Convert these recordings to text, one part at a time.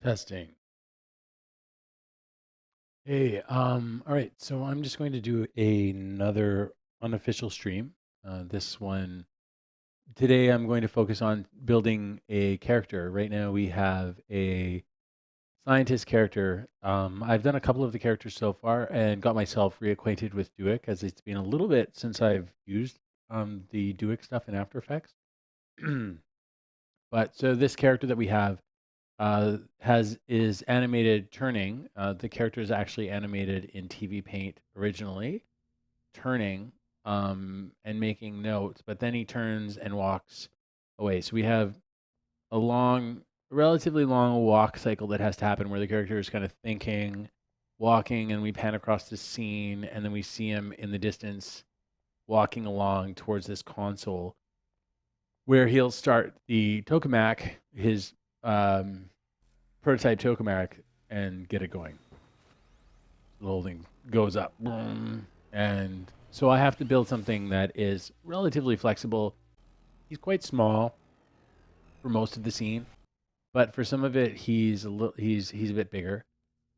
Testing. Hey, all right. So I'm just going to do another unofficial stream. This one today, I'm going to focus on building a character. Right now, we have a scientist character. I've done a couple of the characters so far and got myself reacquainted with Duik, as it's been a little bit since I've used the Duik stuff in After Effects. But so this character that we have has is animated turning. The character is actually animated in TV Paint originally, turning and making notes, but then he turns and walks away. So we have a relatively long walk cycle that has to happen where the character is kind of thinking, walking, and we pan across the scene, and then we see him in the distance walking along towards this console where he'll start the tokamak, his um, prototype tokamak, and get it going. The whole thing goes up, boom, and so I have to build something that is relatively flexible. He's quite small for most of the scene, but for some of it, he's a bit bigger,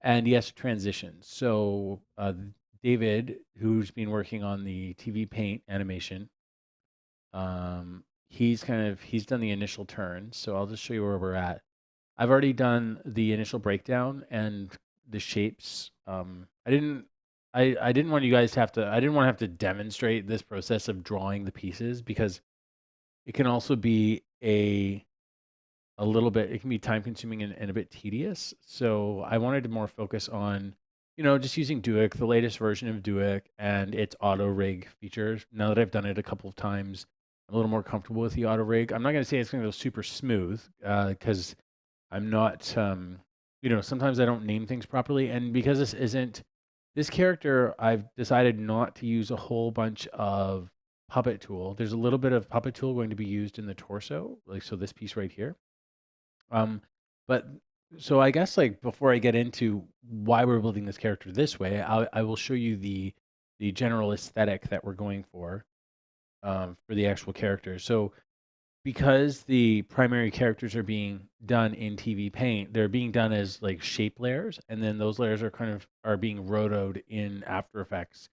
and he has to transition. So David, who's been working on the TV Paint animation, he's done the initial turn. So I'll just show you where we're at. I've already done the initial breakdown and the shapes. I didn't want you guys to have to. I didn't want to have to demonstrate this process of drawing the pieces because it can also be a little bit. It can be time consuming and a bit tedious. So I wanted to more focus on, just using Duik, the latest version of Duik, and its auto rig features. Now that I've done it a couple of times, I'm a little more comfortable with the auto rig. I'm not going to say it's going to go super smooth because I'm not, sometimes I don't name things properly. And because this character, I've decided not to use a whole bunch of puppet tool. There's a little bit of puppet tool going to be used in the torso, like so this piece right here. Um, but so I guess like before I get into why we're building this character this way, I will show you the general aesthetic that we're going for the actual character. So because the primary characters are being done in TV Paint, they're being done as like shape layers, and then those layers are being rotoed in After Effects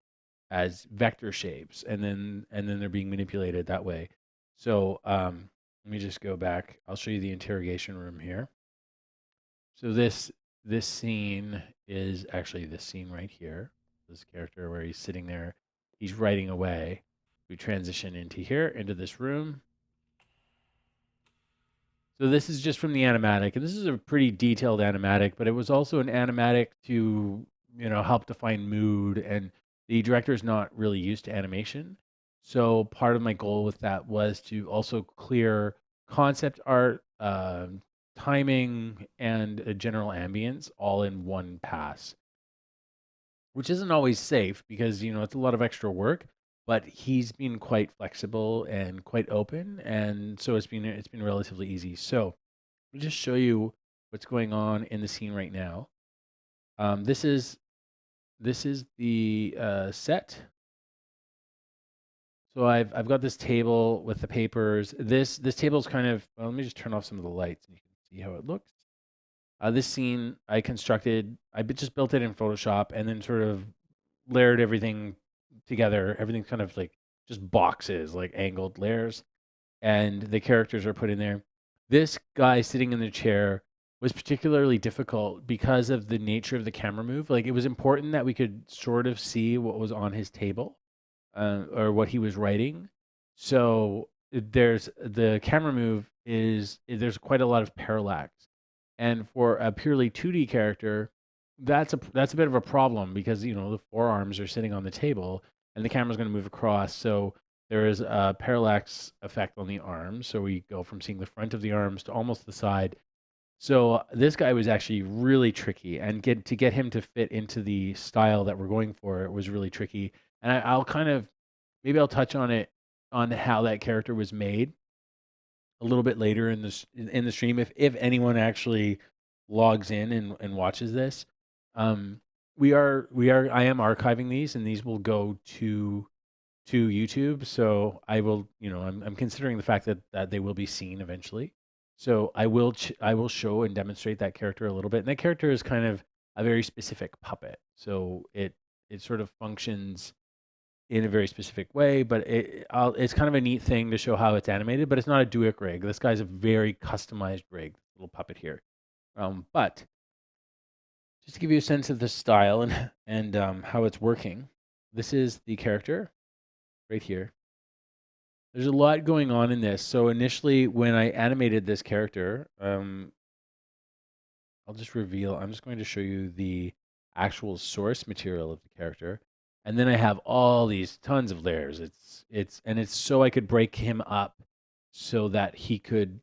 as vector shapes, and then they're being manipulated that way. So let me just go back. I'll show you the interrogation room here. So this scene is actually this scene right here. This character where he's sitting there, he's writing away. We transition into here, into this room. So this is just from the animatic, and this is a pretty detailed animatic, but it was also an animatic to, help define mood, and the director is not really used to animation. So part of my goal with that was to also clear concept art, timing, and a general ambience all in one pass, which isn't always safe because it's a lot of extra work. But he's been quite flexible and quite open, and so it's been relatively easy. So let me just show you what's going on in the scene right now. This is the set. So I've got this table with the papers. This table is kind of, well, let me just turn off some of the lights and you can see how it looks. This scene I constructed, just built it in Photoshop and then sort of layered everything together. Everything's kind of like just boxes, like angled layers, and the characters are put in there. This guy sitting in the chair was particularly difficult because of the nature of the camera move. Like it was important that we could sort of see what was on his table or what he was writing. So there's the camera move is there's quite a lot of parallax, and for a purely 2D character, that's a bit of a problem because the forearms are sitting on the table and the camera's going to move across. So there is a parallax effect on the arms. So we go from seeing the front of the arms to almost the side. So this guy was actually really tricky, and get him to fit into the style that we're going for it was really tricky. And I'll kind of maybe I'll touch on it on how that character was made a little bit later in the stream if anyone actually logs in and watches this. Um, we are I am archiving these, and these will go to YouTube. So I will, I'm considering the fact that they will be seen eventually. So I will show and demonstrate that character a little bit. And that character is kind of a very specific puppet. So it sort of functions in a very specific way, but it's kind of a neat thing to show how it's animated, but it's not a Duik rig. This guy's a very customized rig, little puppet here. But just to give you a sense of the style and how it's working, this is the character right here. There's a lot going on in this. So initially, when I animated this character, I'll just reveal. I'm just going to show you the actual source material of the character, and then I have all these tons of layers. It's so I could break him up so that he could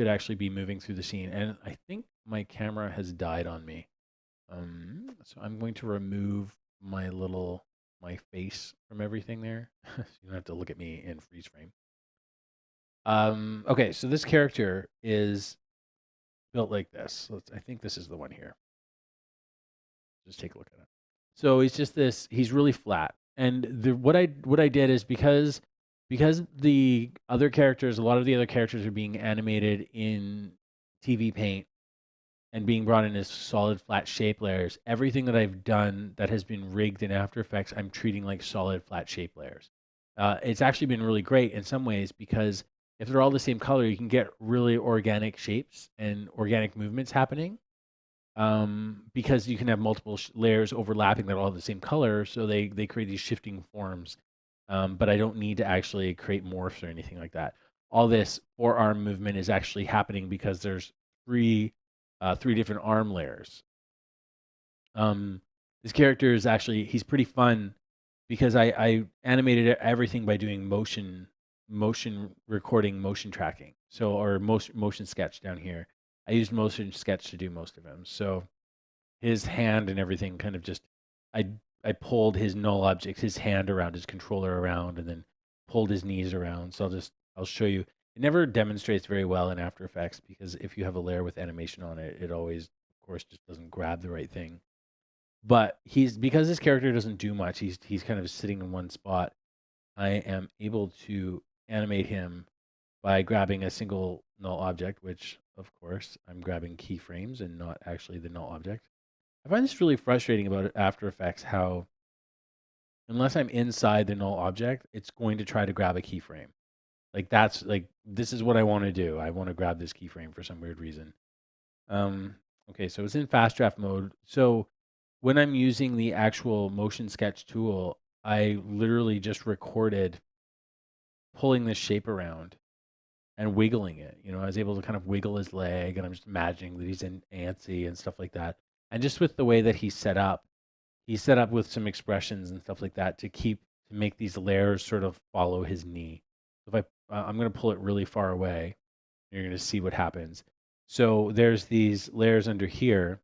actually be moving through the scene. And I think my camera has died on me. So I'm going to remove my face from everything there. So you don't have to look at me in freeze frame. Okay, so this character is built like this. I think this is the one here. Just take a look at it. So he's just this. He's really flat. And what I did is because the other characters, a lot of the other characters are being animated in TV Paint and being brought in as solid flat shape layers. Everything that I've done that has been rigged in After Effects, I'm treating like solid flat shape layers. It's actually been really great in some ways because if they're all the same color, you can get really organic shapes and organic movements happening. Because you can have multiple layers overlapping that all have the same color, so they create these shifting forms. But I don't need to actually create morphs or anything like that. All this forearm movement is actually happening because there's three different arm layers. This character is actually he's pretty fun because I animated everything by doing motion recording, motion tracking. So or motion sketch down here. I used motion sketch to do most of him. So his hand and everything kind of just I I pulled his null object, his hand around his controller around, and then pulled his knees around. So I'll show you. It never demonstrates very well in After Effects because if you have a layer with animation on it, it always, of course, just doesn't grab the right thing. But because this character doesn't do much, he's kind of sitting in one spot. I am able to animate him by grabbing a single null object, which of course I'm grabbing keyframes and not actually the null object. I find this really frustrating about After Effects how unless I'm inside the null object, it's going to try to grab a keyframe. Like that's like this is what I want to do. I want to grab this keyframe for some weird reason. Um, okay, so it's in fast draft mode. So when I'm using the actual motion sketch tool, I literally just recorded pulling this shape around and wiggling it. You know, I was able to kind of wiggle his leg, and I'm just imagining that he's in antsy and stuff like that. And just with the way that he's set up with some expressions and stuff like that to make these layers sort of follow his knee. If I'm going to pull it really far away, you're going to see what happens. So there's these layers under here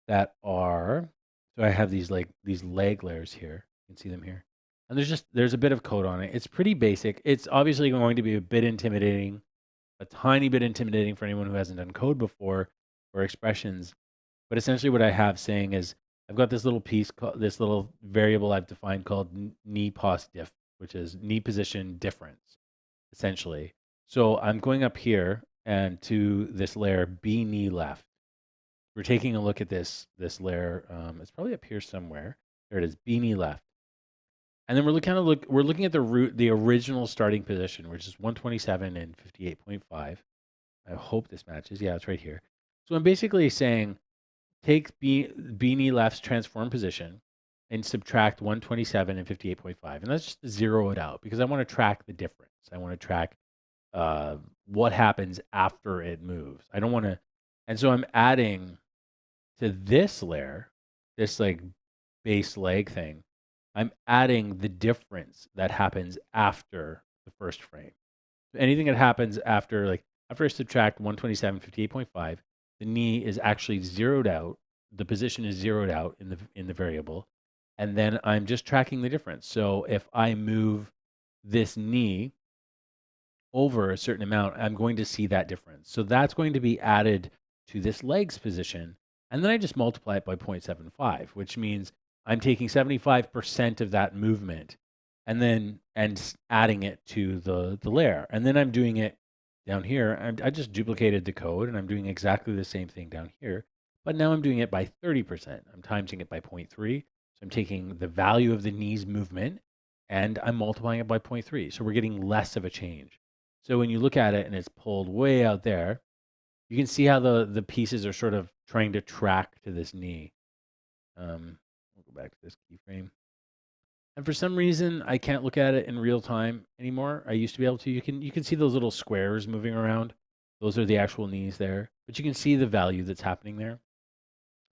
that are. So I have these leg layers here. You can see them here. And there's a bit of code on it. It's pretty basic. It's obviously going to be a bit intimidating, a tiny bit intimidating for anyone who hasn't done code before or expressions. But essentially what I have saying is I've got this little piece, this little variable I've defined called knee pos diff, which is knee position difference, essentially. So I'm going up here and to this layer B knee left. We're taking a look at this layer. It's probably up here somewhere. There it is, B knee left. And then we're looking at the original starting position, which is 127 and 58.5. I hope this matches. Yeah, it's right here. So I'm basically saying take B knee left's transform position and subtract 127 and 58.5. And let's just zero it out because I want to track the difference. I want to track what happens after it moves. I don't want to, and so I'm adding to this layer, this like base leg thing. I'm adding the difference that happens after the first frame. Anything that happens after I subtract 127, 58.5, the knee is actually zeroed out. The position is zeroed out in the variable, and then I'm just tracking the difference. So if I move this knee over a certain amount, I'm going to see that difference. So that's going to be added to this legs position, and then I just multiply it by 0.75, which means I'm taking 75% of that movement and adding it to the layer. And then I'm doing it down here, I just duplicated the code and I'm doing exactly the same thing down here, but now I'm doing it by 30%. I'm timesing it by 0.3. So I'm taking the value of the knee's movement and I'm multiplying it by 0.3. So we're getting less of a change. So when you look at it and it's pulled way out there, you can see how the pieces are sort of trying to track to this knee. We'll go back to this keyframe. And for some reason, I can't look at it in real time anymore. I used to be able to. You can see those little squares moving around. Those are the actual knees there, but you can see the value that's happening there.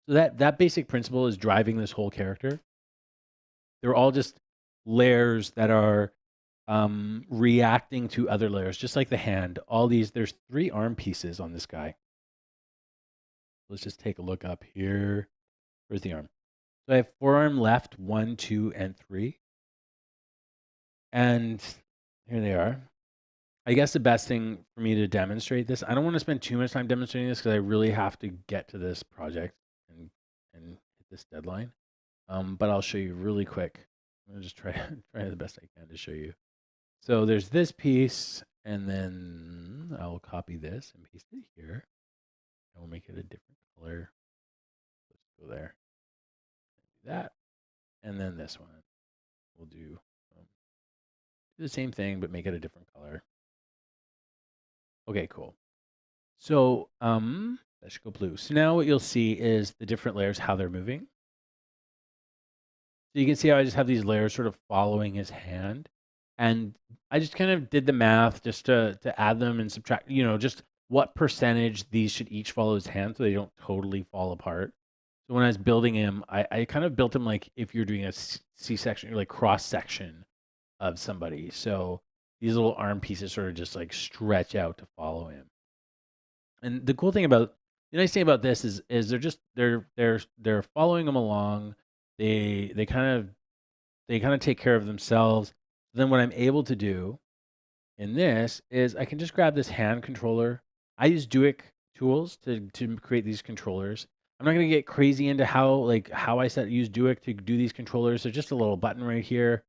So that basic principle is driving this whole character. They're all just layers that are reacting to other layers, just like the hand. All these, there's 3 arm pieces on this guy. Let's just take a look up here. Where's the arm? So I have forearm left, 1, 2, and 3. And here they are. I guess the best thing for me to demonstrate this, I don't want to spend too much time demonstrating this because I really have to get to this project and hit this deadline. But I'll show you really quick. I'm gonna just try the best I can to show you. So there's this piece, and then I will copy this and paste it here. I will make it a different color. Let's go there. Do that, and then this one. We'll do the same thing, but make it a different color. Okay, cool. So that should go blue. So now what you'll see is the different layers, how they're moving. So you can see how I just have these layers sort of following his hand. And I just kind of did the math just to add them and subtract, just what percentage these should each follow his hand so they don't totally fall apart. So when I was building him, I kind of built him like if you're doing a C-section, you're like cross-section of somebody. So these little arm pieces sort of just like stretch out to follow him. And the nice thing about this is they're following him along. They kind of take care of themselves. Then what I'm able to do in this is I can just grab this hand controller. I use Duik tools to create these controllers. I'm not going to get crazy into how I use Duik to do these controllers. There's just a little button right here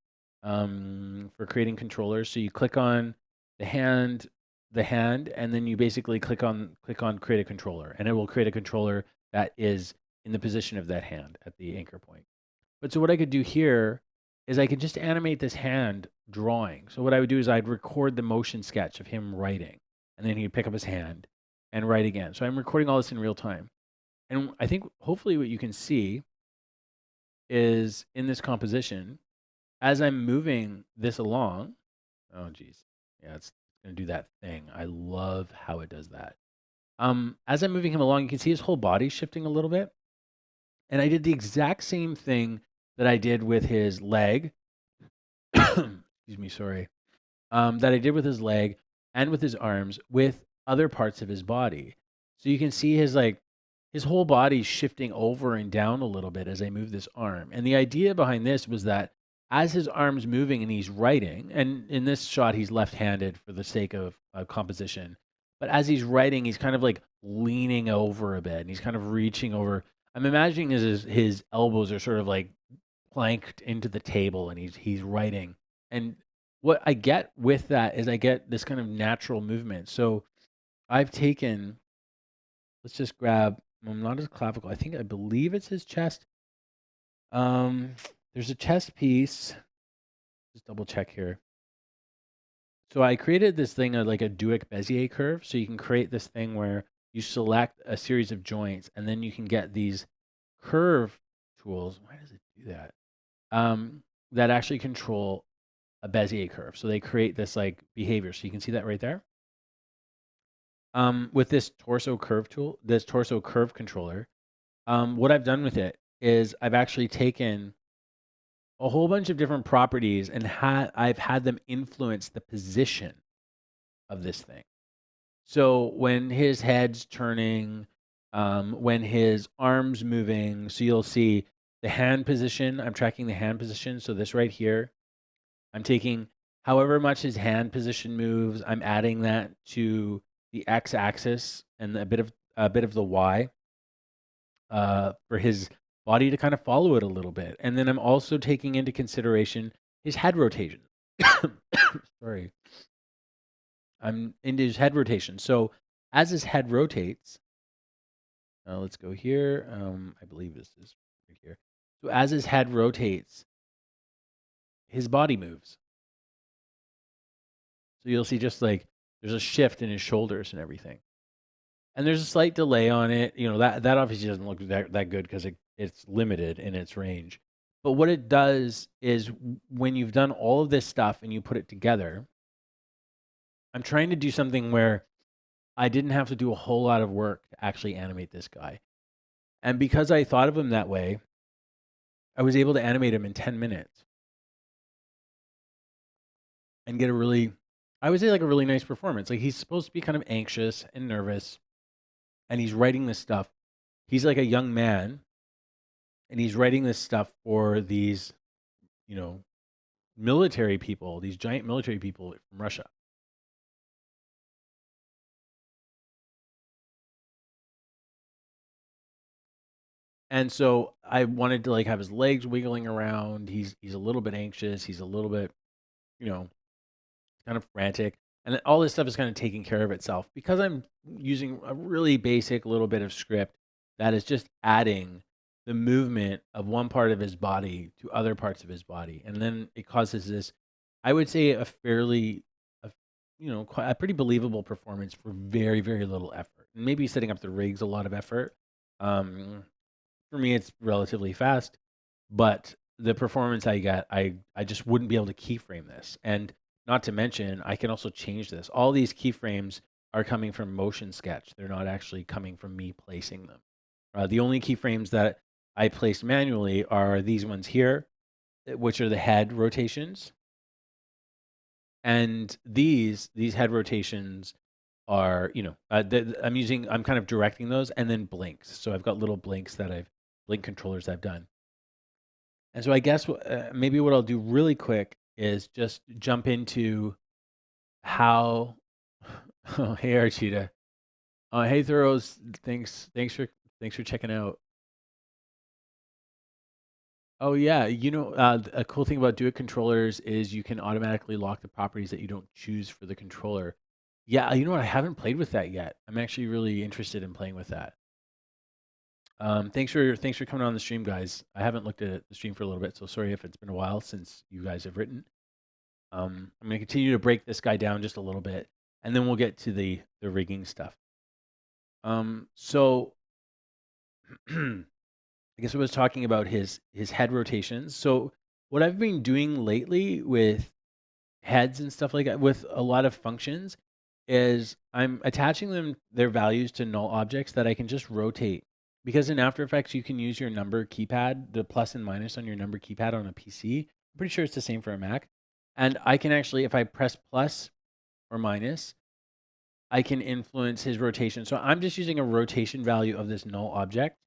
for creating controllers. So you click on the hand, and then you basically click on create a controller, and it will create a controller that is in the position of that hand at the anchor point. But so what I could do here is I could just animate this hand drawing. So what I would do is I'd record the motion sketch of him writing, and then he'd pick up his hand and write again. So I'm recording all this in real time. And I think hopefully what you can see is in this composition, as I'm moving this along, oh geez, yeah, it's gonna do that thing. I love how it does that. As I'm moving him along, you can see his whole body shifting a little bit. And I did the exact same thing that I did with his leg. Excuse me, sorry. That I did with his leg and with his arms with other parts of his body. So you can see his whole body shifting over and down a little bit as I move this arm. And the idea behind this was that as his arm's moving and he's writing, and in this shot he's left-handed for the sake of composition, but as he's writing, he's kind of like leaning over a bit and he's kind of reaching over. I'm imagining his elbows are sort of like planked into the table and he's writing. And what I get with that is I get this kind of natural movement. So I've taken, let's just grab, not his clavicle. I believe it's his chest. There's a chest piece. Just double check here. So I created this thing like a Duik Bezier curve. So you can create this thing where you select a series of joints and then you can get these curve tools. Why does it do that? That actually control a Bezier curve. So they create this like behavior. So you can see that right there. With this torso curve tool, this torso curve controller, what I've done with it is I've actually taken a whole bunch of different properties and I've had them influence the position of this thing. So when his head's turning, when his arm's moving, so you'll see the hand position. I'm tracking the hand position. So this right here, I'm taking however much his hand position moves, I'm adding that to the x-axis and a bit of the y for his body to kind of follow it a little bit. And then I'm also taking into consideration his head rotation. Sorry. I'm into his head rotation. So as his head rotates, let's go here. I believe this is right here. So as his head rotates, his body moves. So you'll see just like there's a shift in his shoulders and everything. And there's a slight delay on it. You know, that obviously doesn't look that good because it's limited in its range. But what it does is when you've done all of this stuff and you put it together, I'm trying to do something where I didn't have to do a whole lot of work to actually animate this guy. And because I thought of him that way, I was able to animate him in 10 minutes and get a really, I would say like a really nice performance. Like he's supposed to be kind of anxious and nervous and he's writing this stuff. He's like a young man and he's writing this stuff for these, you know, military people, these giant military people from Russia. And so I wanted to like have his legs wiggling around. He's a little bit anxious. He's a little bit, you know, kind of frantic. And all this stuff is kind of taking care of itself because I'm using a really basic little bit of script that is just adding the movement of one part of his body to other parts of his body. And then it causes this, I would say, a fairly, a, you know, quite, a pretty believable performance for very, very little effort. And maybe setting up the rigs a lot of effort. For me, it's relatively fast, but the performance I get, I just wouldn't be able to keyframe this. And not to mention, I can also change this. All these keyframes are coming from Motion Sketch. They're not actually coming from me placing them. The only keyframes that I placed manually are these ones here, which are the head rotations. And these head rotations are, you know, I'm kind of directing those and then blinks. So I've got little blinks blink controllers I've done. And so I guess maybe what I'll do really quick is just jump into how. Oh, hey Archita. Hey Thoros. Thanks for checking out. Oh yeah, you know, a cool thing about Duik controllers is you can automatically lock the properties that you don't choose for the controller. Yeah, you know what? I haven't played with that yet. I'm actually really interested in playing with that. Thanks for coming on the stream, guys. I haven't looked at the stream for a little bit, so sorry if it's been a while since you guys have written. I'm going to continue to break this guy down just a little bit, and then we'll get to the rigging stuff. So I guess I was talking about his head rotations. So what I've been doing lately with heads and stuff like that, with a lot of functions, is I'm attaching their values to null objects that I can just rotate. Because in After Effects, you can use your number keypad, the plus and minus on your number keypad on a PC. I'm pretty sure it's the same for a Mac. And I can actually, if I press plus or minus, I can influence his rotation. So I'm just using a rotation value of this null object.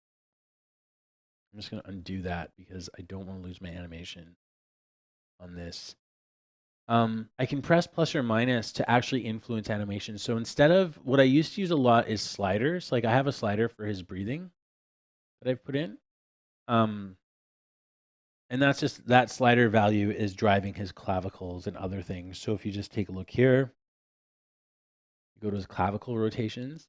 I'm just going to undo that because I don't want to lose my animation on this. I can press plus or minus to actually influence animation. So instead of what I used to use a lot is sliders. Like I have a slider for his breathing that I've put in. And that's just that slider value is driving his clavicles and other things. So if you just take a look here, go to his clavicle rotations.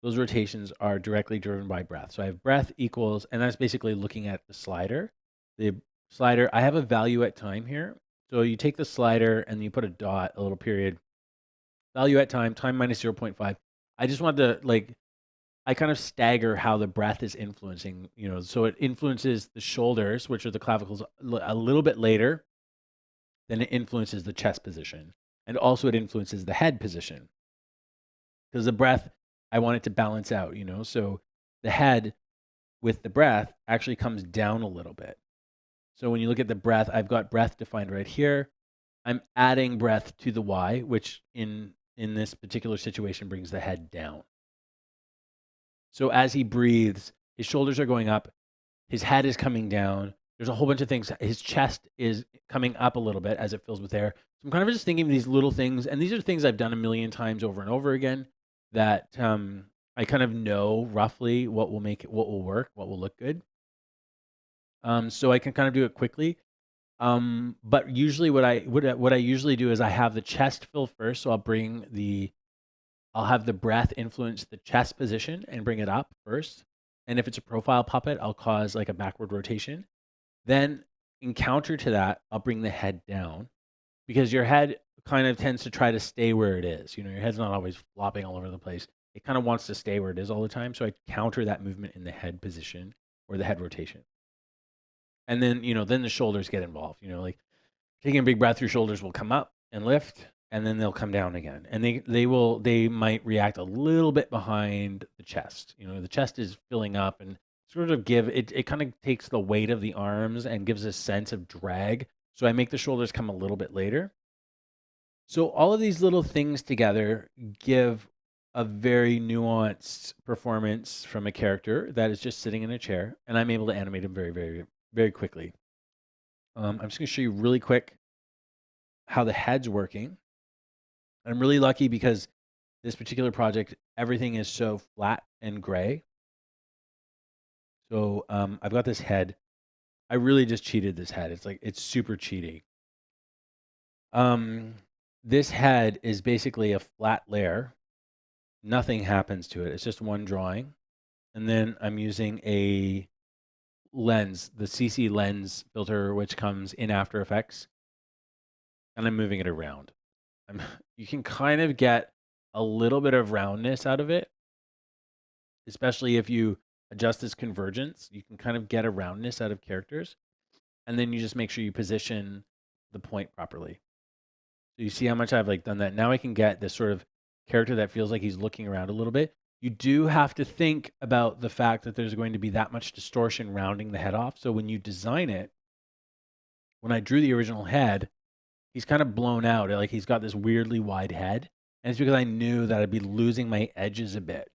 Those rotations are directly driven by breath. So I have breath equals, and that's basically looking at the slider. The slider, I have a value at time here. So you take the slider and you put a dot, a little period, value at time, time minus 0.5. I just want to I kind of stagger how the breath is influencing, you know, so it influences the shoulders, which are the clavicles, a little bit later than it influences the chest position. And also it influences the head position. Because the breath, I want it to balance out, you know, so the head with the breath actually comes down a little bit. So when you look at the breath, I've got breath defined right here. I'm adding breath to the Y, which in this particular situation brings the head down. So as he breathes, his shoulders are going up, his head is coming down. There's a whole bunch of things. His chest is coming up a little bit as it fills with air. So I'm kind of just thinking of these little things, and these are things I've done a million times over and over again that I kind of know roughly what will work, what will look good. So I can kind of do it quickly. But usually what I usually do is I have the chest fill first. So I'll have the breath influence the chest position and bring it up first. And if it's a profile puppet, I'll cause like a backward rotation. Then in counter to that, I'll bring the head down because your head kind of tends to try to stay where it is. You know, your head's not always flopping all over the place. It kind of wants to stay where it is all the time. So I counter that movement in the head position or the head rotation. And then, then the shoulders get involved. Like taking a big breath, your shoulders will come up and lift, and then they'll come down again. And they might react a little bit behind the chest. The chest is filling up and sort of it kind of takes the weight of the arms and gives a sense of drag. So I make the shoulders come a little bit later. So all of these little things together give a very nuanced performance from a character that is just sitting in a chair, and I'm able to animate him very, very, very quickly. I'm just going to show you really quick how the head's working. I'm really lucky because this particular project, everything is so flat and gray. So I've got this head. I really just cheated this head. It's super cheaty. This head is basically a flat layer. Nothing happens to it. It's just one drawing. And then I'm using a lens, the CC lens filter, which comes in After Effects. And I'm moving it around. You can kind of get a little bit of roundness out of it, especially if you adjust this convergence. You can kind of get a roundness out of characters. And then you just make sure you position the point properly. So you see how much I've done that. Now I can get this sort of character that feels like he's looking around a little bit. You do have to think about the fact that there's going to be that much distortion rounding the head off. So when you design it, when I drew the original head, he's kind of blown out. Like he's got this weirdly wide head. And it's because I knew that I'd be losing my edges a bit.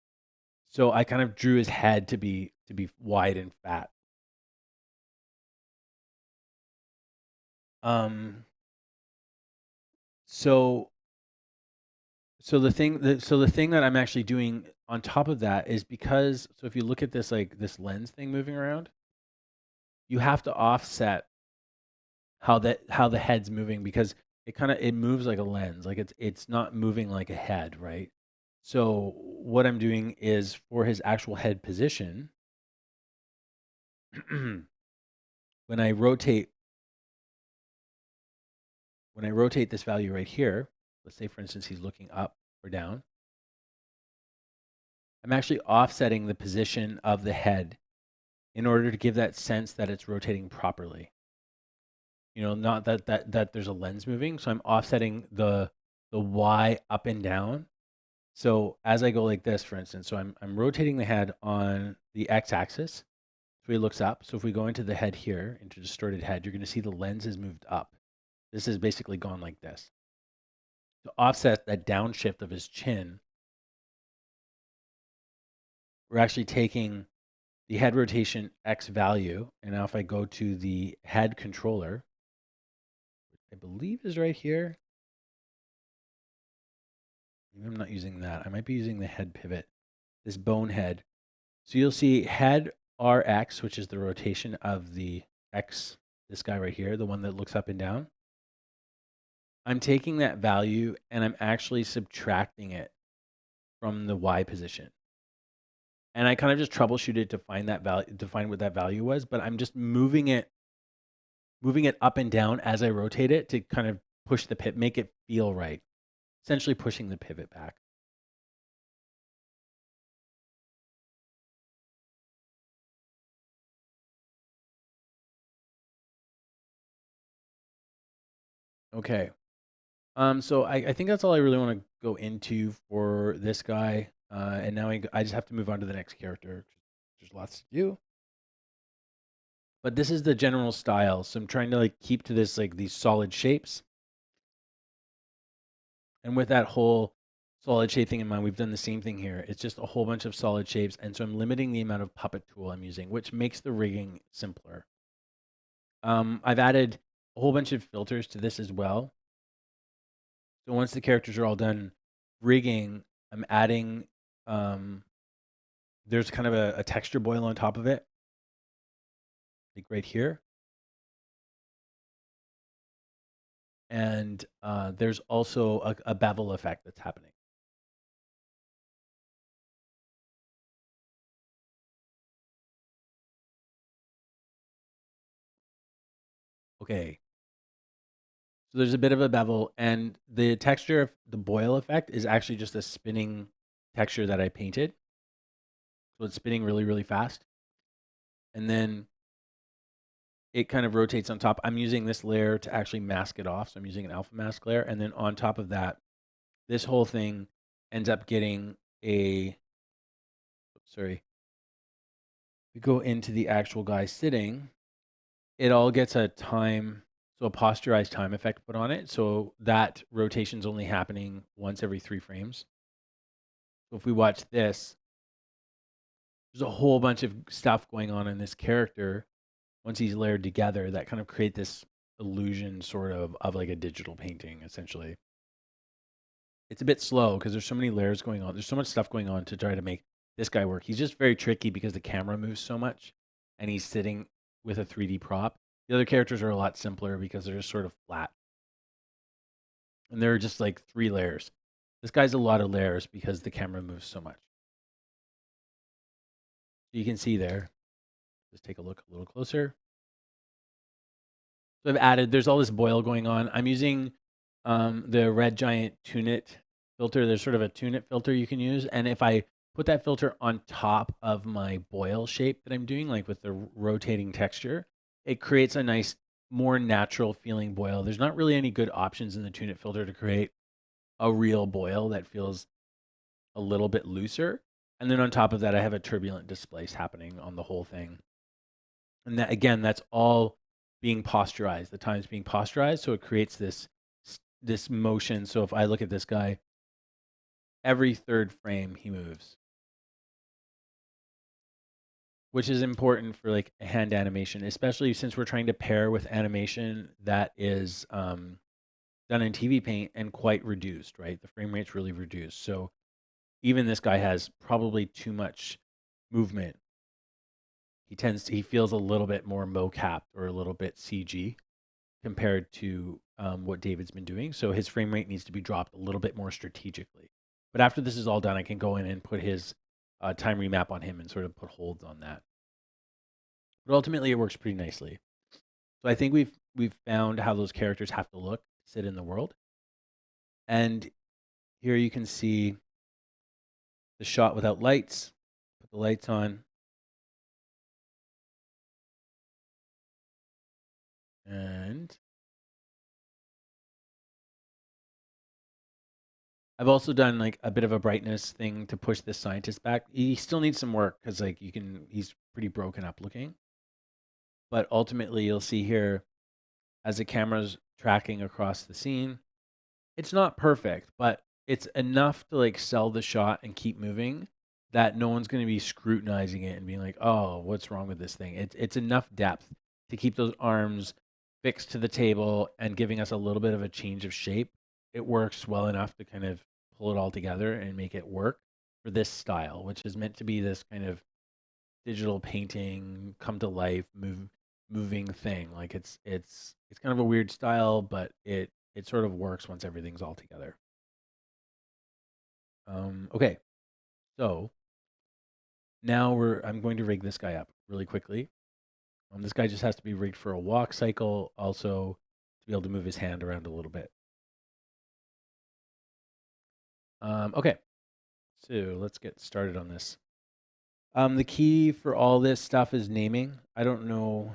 So I kind of drew his head to be wide and fat. So the thing that I'm actually doing on top of that is because if you look at this this lens thing moving around, you have to offset how the head's moving because it moves like a lens, like it's not moving like a head, right? So what I'm doing is for his actual head position, when I rotate this value right here, let's say for instance he's looking up or down, I'm actually offsetting the position of the head in order to give that sense that it's rotating properly. Not that there's a lens moving. So I'm offsetting the Y up and down. So as I go like this, for instance, so I'm rotating the head on the x-axis. So he looks up. So if we go into the head here, into distorted head, you're going to see the lens has moved up. This has basically gone like this. To offset that downshift of his chin, we're actually taking the head rotation X value. And now if I go to the head controller, I believe is right here. I'm not using that. I might be using the head pivot, this bone head. So you'll see head RX, which is the rotation of the X, this guy right here, the one that looks up and down. I'm taking that value and I'm actually subtracting it from the Y position. And I kind of just troubleshooted to find that value, to find what that value was, but I'm just moving it up and down as I rotate it to kind of push the pivot, make it feel right. Essentially pushing the pivot back. Okay. So I think that's all I really want to go into for this guy. And now I just have to move on to the next character. There's lots to do. But this is the general style. So I'm trying to keep to this these solid shapes. And with that whole solid shape thing in mind, we've done the same thing here. It's just a whole bunch of solid shapes. And so I'm limiting the amount of puppet tool I'm using, which makes the rigging simpler. I've added a whole bunch of filters to this as well. So once the characters are all done rigging, I'm adding, there's kind of a texture boil on top of it, like right here. and there's also a bevel effect that's happening. Okay, so there's a bit of a bevel, and the texture of the boil effect is actually just a spinning texture that I painted. So it's spinning really, really fast. And then it kind of rotates on top. I'm using this layer to actually mask it off. So I'm using an alpha mask layer. And then on top of that, this whole thing ends up getting a, sorry, we go into the actual guy sitting. It all gets a time, so a posturized time effect put on it. So that rotation's only happening once every 3 frames. So if we watch this, there's a whole bunch of stuff going on in this character once he's layered together that kind of create this illusion sort of like a digital painting essentially. It's a bit slow because there's so many layers going on. There's so much stuff going on to try to make this guy work. He's just very tricky because the camera moves so much and he's sitting with a 3D prop. The other characters are a lot simpler because they're just sort of flat. And they're just like 3 layers. This guy's a lot of layers because the camera moves so much. So you can see there. Just take a look a little closer. So I've added, there's all this boil going on. I'm using the Red Giant Tunit filter. There's sort of a Tunit filter you can use. And if I put that filter on top of my boil shape that I'm doing, like with the rotating texture, it creates a nice, more natural feeling boil. There's not really any good options in the Tunit filter to create a real boil that feels a little bit looser. And then on top of that, I have a turbulent displace happening on the whole thing. And that, again, that's all being posturized. The time's being posturized, so it creates this motion. So if I look at this guy, every 3rd frame he moves, which is important for like a hand animation, especially since we're trying to pair with animation that is done in TV Paint and quite reduced, right? The frame rate's really reduced. So even this guy has probably too much movement. He feels a little bit more mocapped or a little bit CG compared to what David's been doing. So his frame rate needs to be dropped a little bit more strategically. But after this is all done, I can go in and put his time remap on him and sort of put holds on that. But ultimately, it works pretty nicely. So I think we've found how those characters have to look, sit in the world. And here you can see the shot without lights. Put the lights on. And I've also done like a bit of a brightness thing to push this scientist back. He still needs some work because like he's pretty broken up looking. But ultimately, you'll see here as the camera's tracking across the scene, it's not perfect, but it's enough to like sell the shot and keep moving that no one's going to be scrutinizing it and being like, "Oh, what's wrong with this thing?" It's enough depth to keep those arms fixed to the table and giving us a little bit of a change of shape. It works well enough to kind of pull it all together and make it work for this style, which is meant to be this kind of digital painting, come to life, moving thing. Like it's kind of a weird style, but it sort of works once everything's all together. Okay, so now I'm going to rig this guy up really quickly. This guy just has to be rigged for a walk cycle, also to be able to move his hand around a little bit. Okay, so let's get started on this. The key for all this stuff is naming. I don't know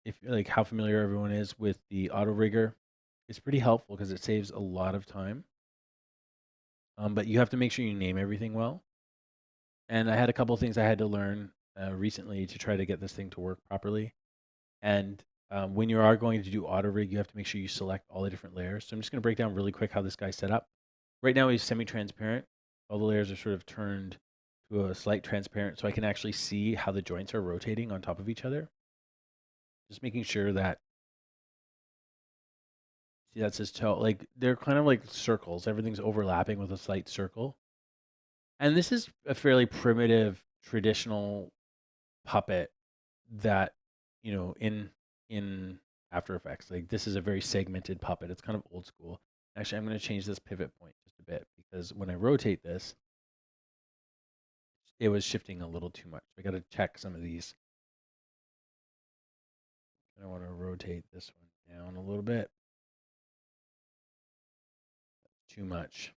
if like how familiar everyone is with the auto rigger. It's pretty helpful because it saves a lot of time. But you have to make sure you name everything well. And I had a couple things I had to learn recently to try to get this thing to work properly. And when you are going to do auto rig, you have to make sure you select all the different layers. So I'm just going to break down really quick how this guy's set up. Right now he's semi-transparent. All the layers are sort of turned to a slight transparent, so I can actually see how the joints are rotating on top of each other. Just making sure that, see, that's his toe. Like they're kind of like circles. Everything's overlapping with a slight circle. And this is a fairly primitive, traditional puppet that, in After Effects. Like this is a very segmented puppet. It's kind of old school. Actually, I'm going to change this pivot point just a bit because when I rotate this, it was shifting a little too much. I got to check some of these. I want to rotate this one down a little bit. Too much.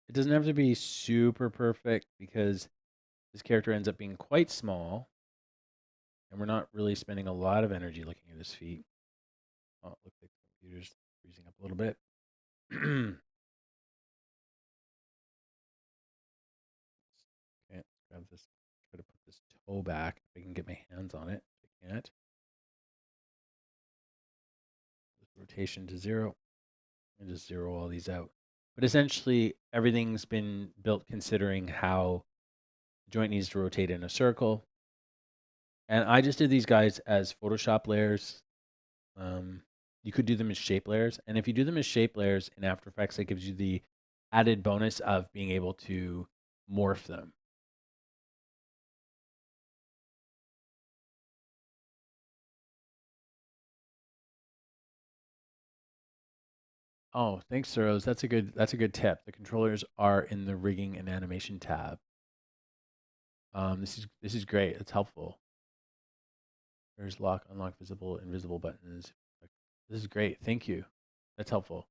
It doesn't have to be super perfect because this character ends up being quite small and we're not really spending a lot of energy looking at his feet. Oh, it looks like the computer's freezing up a little bit. Okay, let's grab this. Try to put this toe back if I can get my hands on it. If I can't. Rotation to 0. And just zero all these out. But essentially, everything's been built considering how the joint needs to rotate in a circle. And I just did these guys as Photoshop layers. You could do them as shape layers. And if you do them as shape layers in After Effects, that gives you the added bonus of being able to morph them. Oh, thanks, Soros. That's a good tip. The controllers are in the rigging and animation tab. This is great. It's helpful. There's lock, unlock, visible, invisible buttons. This is great. Thank you. That's helpful.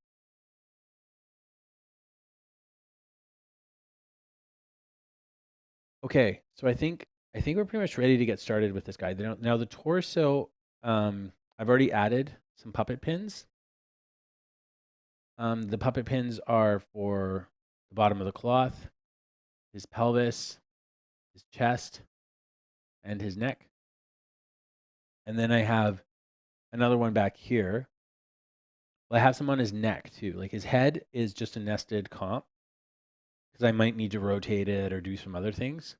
Okay, so I think we're pretty much ready to get started with this guy. Now the torso, I've already added some puppet pins. The puppet pins are for the bottom of the cloth, his pelvis, his chest, and his neck. And then I have another one back here. Well, I have some on his neck too. Like his head is just a nested comp because I might need to rotate it or do some other things.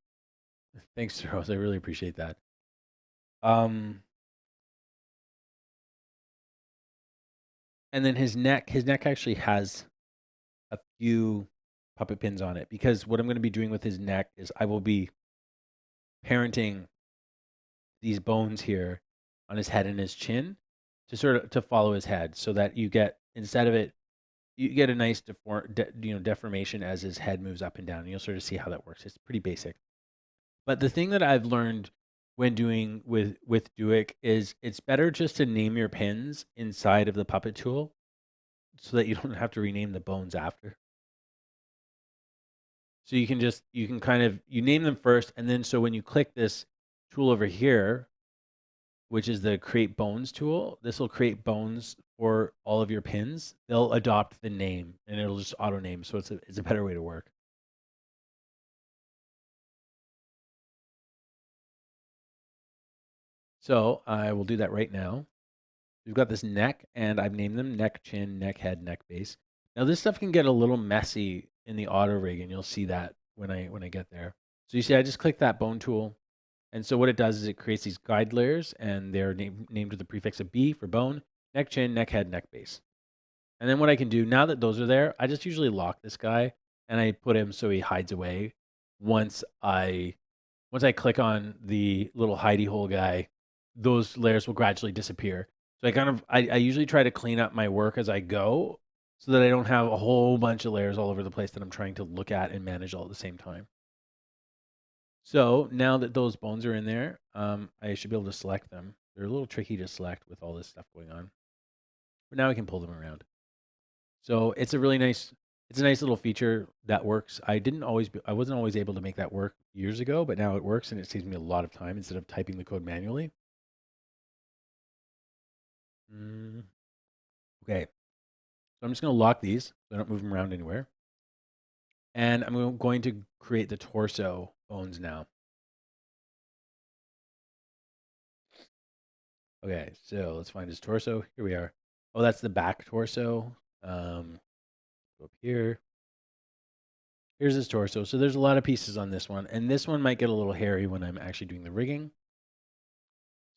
Thanks, Rose. I really appreciate that. And then his neck actually has a few puppet pins on it because what I'm going to be doing with his neck is I will be parenting these bones here on his head and his chin to sort of to follow his head so that you get instead of it you get a nice deformation as his head moves up and down. And you'll sort of see how that works. It's pretty basic. But the thing that I've learned when doing with Duik is it's better just to name your pins inside of the puppet tool so that you don't have to rename the bones after. So you can kind of you name them first, and then so when you click this tool over here, which is the create bones tool, this will create bones for all of your pins. They'll adopt the name and it'll just auto name. So it's a better way to work. So I will do that right now. We've got this neck, and I've named them neck, chin, neck, head, neck, base. Now this stuff can get a little messy in the auto rig, and you'll see that when I get there. So you see, I just click that bone tool, and so what it does is it creates these guide layers, and they're named with the prefix of B for bone, neck, chin, neck, head, neck, base. And then what I can do now that those are there, I just usually lock this guy, and I put him so he hides away. Once I click on the little hidey hole guy, those layers will gradually disappear. So I usually try to clean up my work as I go so that I don't have a whole bunch of layers all over the place that I'm trying to look at and manage all at the same time. So now that those bones are in there, I should be able to select them. They're a little tricky to select with all this stuff going on. But now I can pull them around. So it's a nice little feature that works. I wasn't always able to make that work years ago, but now it works and it saves me a lot of time instead of typing the code manually. Okay, so I'm just going to lock these so I don't move them around anywhere. And I'm going to create the torso bones now. Okay, so let's find his torso. Here we are. Oh, that's the back torso. Go up here. Here's his torso. So there's a lot of pieces on this one. And this one might get a little hairy when I'm actually doing the rigging.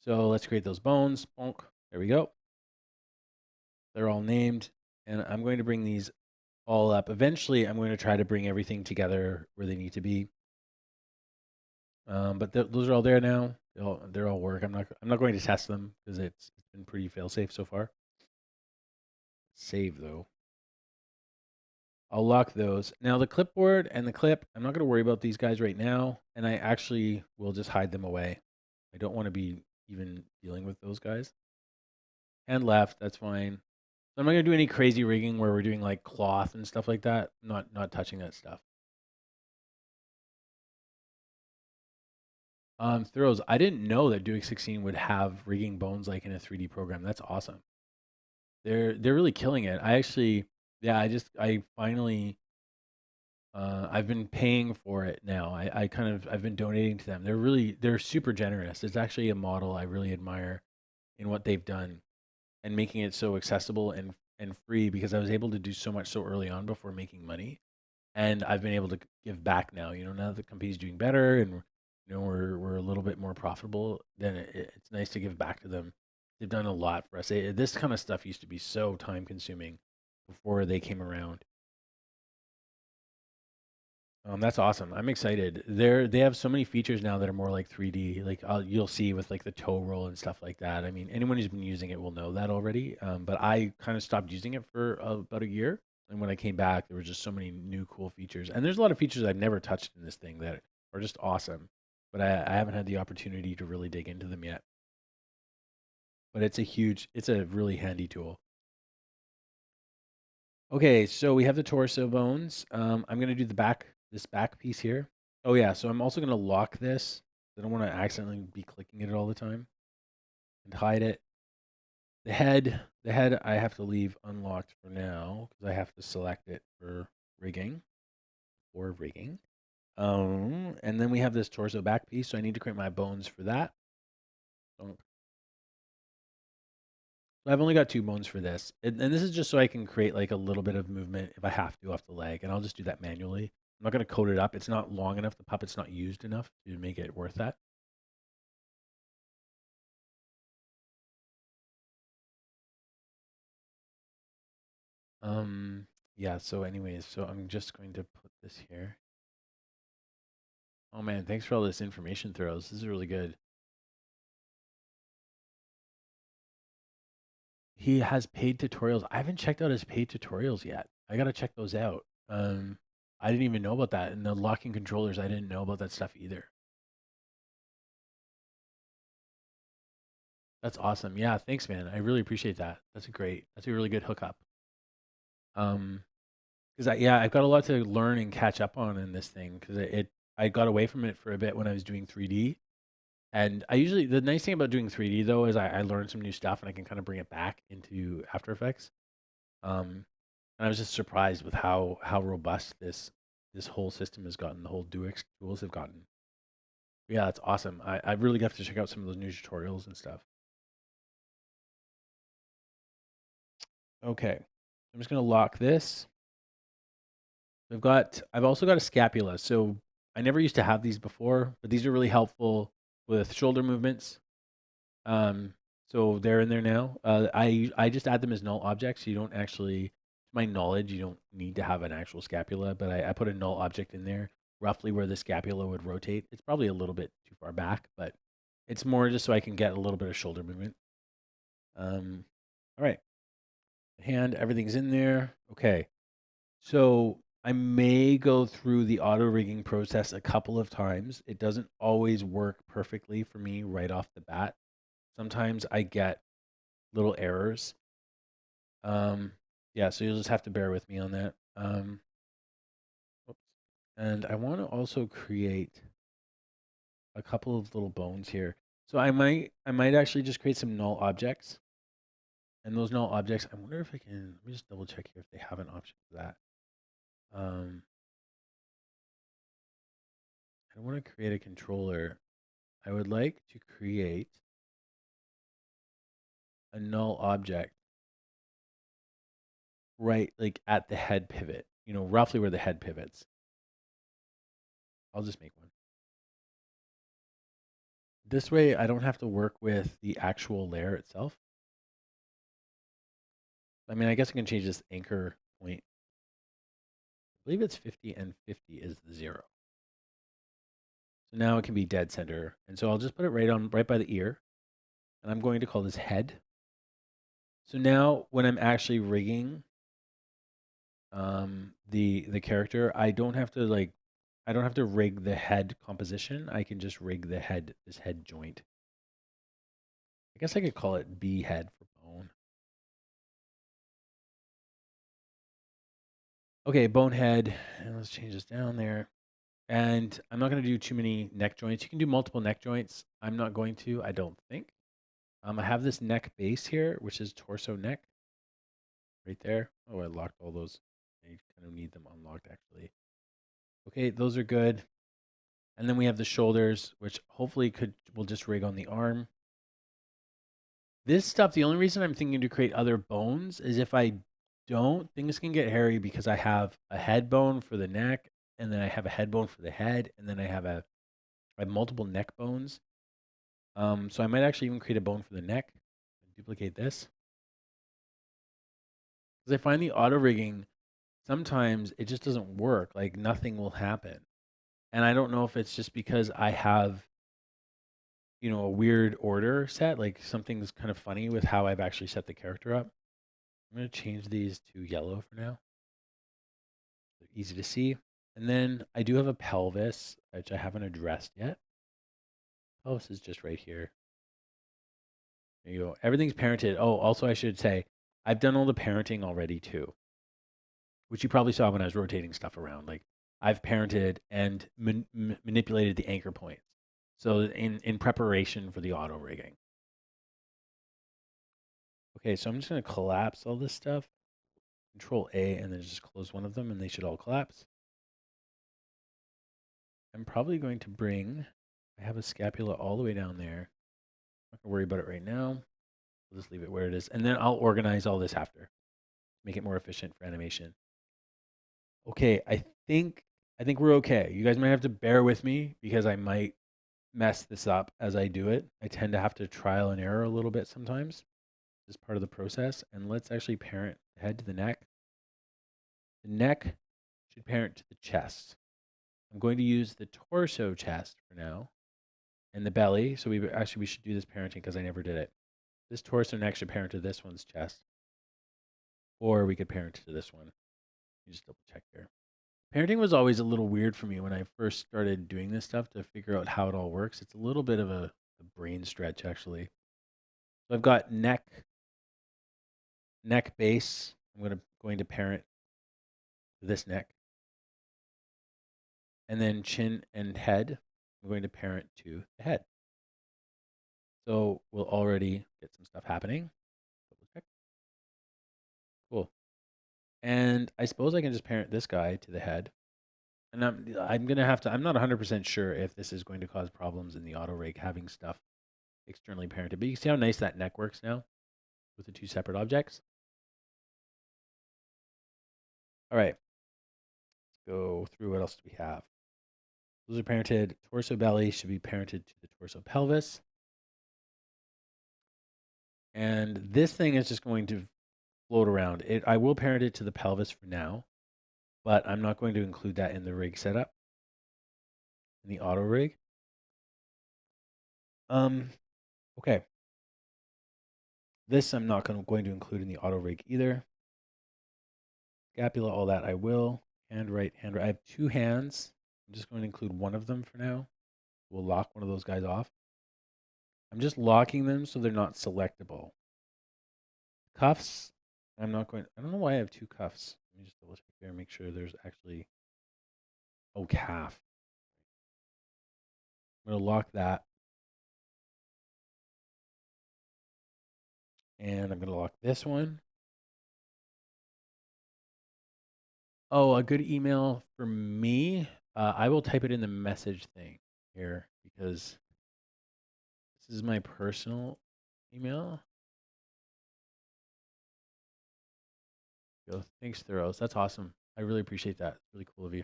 So let's create those bones. Bonk. There we go. They're all named. And I'm going to bring these all up. Eventually, I'm going to try to bring everything together where they need to be. But those are all there now. They're all work. I'm not going to test them because it's been pretty fail safe so far. Save though. I'll lock those. Now the clipboard and the clip, I'm not going to worry about these guys right now, and I actually will just hide them away. I don't want to be even dealing with those guys. And left, that's fine. So I'm not going to do any crazy rigging where we're doing like cloth and stuff like that. Not touching that stuff. Throws. I didn't know that Duik 16 would have rigging bones like in a 3D program. That's awesome. They're really killing it. I actually, yeah, I finally I've been paying for it now. I've been donating to them. They're super generous. It's actually a model I really admire in what they've done and making it so accessible and free because I was able to do so much so early on before making money. And I've been able to give back now. Now that the company's doing better and we're a little bit more profitable, then it's nice to give back to them. They've done a lot for us. This kind of stuff used to be so time consuming before they came around. That's awesome. I'm excited. They have so many features now that are more like 3D. Like you'll see with like the toe roll and stuff like that. I mean, anyone who's been using it will know that already. But I kind of stopped using it for about a year, and when I came back, there were just so many new cool features. And there's a lot of features I've never touched in this thing that are just awesome. But I haven't had the opportunity to really dig into them yet. But it's a really handy tool. Okay, so we have the torso bones. I'm gonna do this back piece here. Oh yeah, so I'm also gonna lock this. I don't want to accidentally be clicking it all the time and hide it. The head I have to leave unlocked for now because I have to select it for rigging or rigging. And then we have this torso back piece, so I need to create my bones for that. So I've only got 2 bones for this. And this is just so I can create like a little bit of movement if I have to off the leg, and I'll just do that manually. I'm not going to code it up. It's not long enough. The puppet's not used enough to make it worth that. Um, yeah, so anyways, so I'm just going to put this here. Oh man, thanks for all this information throws. This is really good. He has paid tutorials. I haven't checked out his paid tutorials yet. I gotta check those out. I didn't even know about that. And the locking controllers, I didn't know about that stuff either. That's awesome. Yeah, thanks, man. I really appreciate that. That's a really good hookup. Um, because I've got a lot to learn and catch up on in this thing because I got away from it for a bit when I was doing 3D. And the nice thing about doing 3D though is I learned some new stuff and I can kind of bring it back into After Effects. Um, and I was just surprised with how robust this whole system has gotten. The whole Duik tools have gotten. Yeah, that's awesome. I really have to check out some of those new tutorials and stuff. Okay, I'm just gonna lock this. I've also got a scapula. So I never used to have these before, but these are really helpful with shoulder movements. Um, so they're in there now. I just add them as null objects. You don't actually, to my knowledge, you don't need to have an actual scapula, but I put a null object in there, roughly where the scapula would rotate. It's probably a little bit too far back, but it's more just so I can get a little bit of shoulder movement. All right, hand, everything's in there. Okay, so I may go through the auto rigging process a couple of times. It doesn't always work perfectly for me right off the bat. Sometimes I get little errors. Um, yeah, so you'll just have to bear with me on that. Oops. And I want to also create a couple of little bones here. So I might actually just create some null objects. And those null objects, I wonder if I can, let me just double check here if they have an option for that. I want to create a controller. I would like to create a null object right like at the head pivot, roughly where the head pivots. I'll just make one. This way I don't have to work with the actual layer itself. I mean, I guess I can change this anchor point. I believe it's 50 and 50 is the 0. So now it can be dead center. And so I'll just put it right by the ear. And I'm going to call this head. So now when I'm actually rigging the character, I don't have to rig the head composition. I can just rig this head joint. I guess I could call it B head for bone. Okay, bonehead. And let's change this down there. And I'm not going to do too many neck joints. You can do multiple neck joints. I'm not going to, I don't think. I have this neck base here, which is torso neck right there. Oh, I locked all those. I kind of need them unlocked actually. Okay, those are good. And then we have the shoulders, which hopefully will just rig on the arm. This stuff, the only reason I'm thinking to create other bones is if I don't, things can get hairy because I have a head bone for the neck, and then I have a head bone for the head, and then I have multiple neck bones. So I might actually even create a bone for the neck and duplicate this. Because I find the auto rigging, sometimes it just doesn't work. Like nothing will happen. And I don't know if it's just because I have, a weird order set, like something's kind of funny with how I've actually set the character up. I'm going to change these to yellow for now. They're easy to see. And then I do have a pelvis, which I haven't addressed yet. Pelvis is just right here. There you go. Everything's parented. Oh, also I should say, I've done all the parenting already too, which you probably saw when I was rotating stuff around. Like I've parented and manipulated the anchor points. So in preparation for the auto rigging. Okay, so I'm just going to collapse all this stuff. Control A and then just close one of them and they should all collapse. I'm probably going to I have a scapula all the way down there. I'm not going to worry about it right now. We'll just leave it where it is. And then I'll organize all this after. Make it more efficient for animation. Okay, I think we're okay. You guys might have to bear with me because I might mess this up as I do it. I tend to have to trial and error a little bit sometimes. This is part of the process. And let's actually parent the head to the neck. The neck should parent to the chest. I'm going to use the torso chest for now and the belly. So we should do this parenting because I never did it. This torso neck should parent to this one's chest. Or we could parent to this one. You just double check here. Parenting was always a little weird for me when I first started doing this stuff to figure out how it all works. It's a little bit of a brain stretch actually. So I've got neck base. I'm going to parent this neck. And then chin and head, I'm going to parent to the head. So we'll already get some stuff happening. Double check. Cool. And I suppose I can just parent this guy to the head. And I'm going to have to, I'm not 100% sure if this is going to cause problems in the auto rig having stuff externally parented. But you can see how nice that neck works now with the two separate objects. All right. Let's go through what else do we have. Those are parented. Torso belly should be parented to the torso pelvis. And this thing is just going to float around. I will parent it to the pelvis for now, but I'm not going to include that in the rig setup, in the auto rig. Okay. This I'm not going to include in the auto rig either. Scapula, all that I will. Hand right. I have two hands. I'm just going to include one of them for now. We'll lock one of those guys off. I'm just locking them so they're not selectable. Cuffs, I don't know why I have two cuffs. Let me just double check there and make sure there's actually, calf. I'm going to lock that. And I'm going to lock this one. Oh, a good email for me. I will type it in the message thing here because this is my personal email. Go. Thanks, Thoros. That's awesome. I really appreciate that. Really cool of you.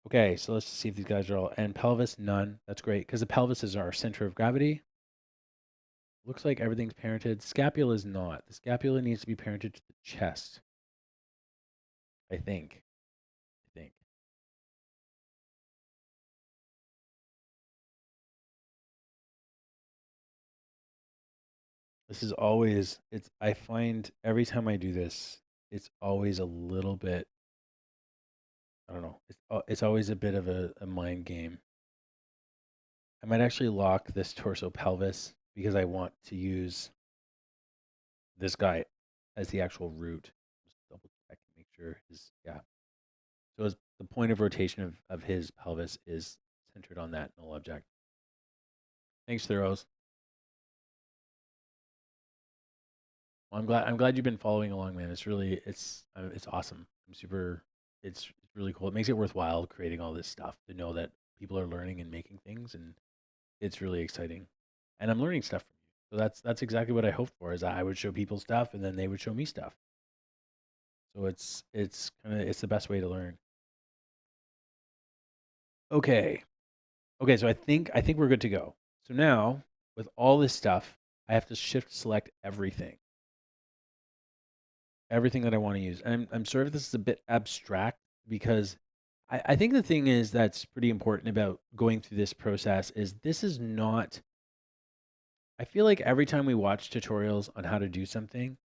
Okay, so let's see if these guys are all. And pelvis, none. That's great because the pelvis is our center of gravity. Looks like everything's parented. Scapula is not. The scapula needs to be parented to the chest. I think. This is always, I find every time I do this, it's always a little bit, I don't know, it's always a bit of a mind game. I might actually lock this torso pelvis because I want to use this guy as the actual root. Just double check and make sure yeah. So the point of rotation of his pelvis is centered on that null object. Thanks, Thuros. Well, I'm glad you've been following along, man. It's awesome. It's really cool. It makes it worthwhile creating all this stuff to know that people are learning and making things, and it's really exciting. And I'm learning stuff from you. So that's exactly what I hoped for, is I would show people stuff and then they would show me stuff. So it's the best way to learn. Okay. Okay, so I think we're good to go. So now, with all this stuff, I have to shift select everything. Everything that I want to use. And I'm sorry if this is a bit abstract, because I think the thing is that's pretty important about going through this process is this is not, I feel like every time we watch tutorials on how to do something,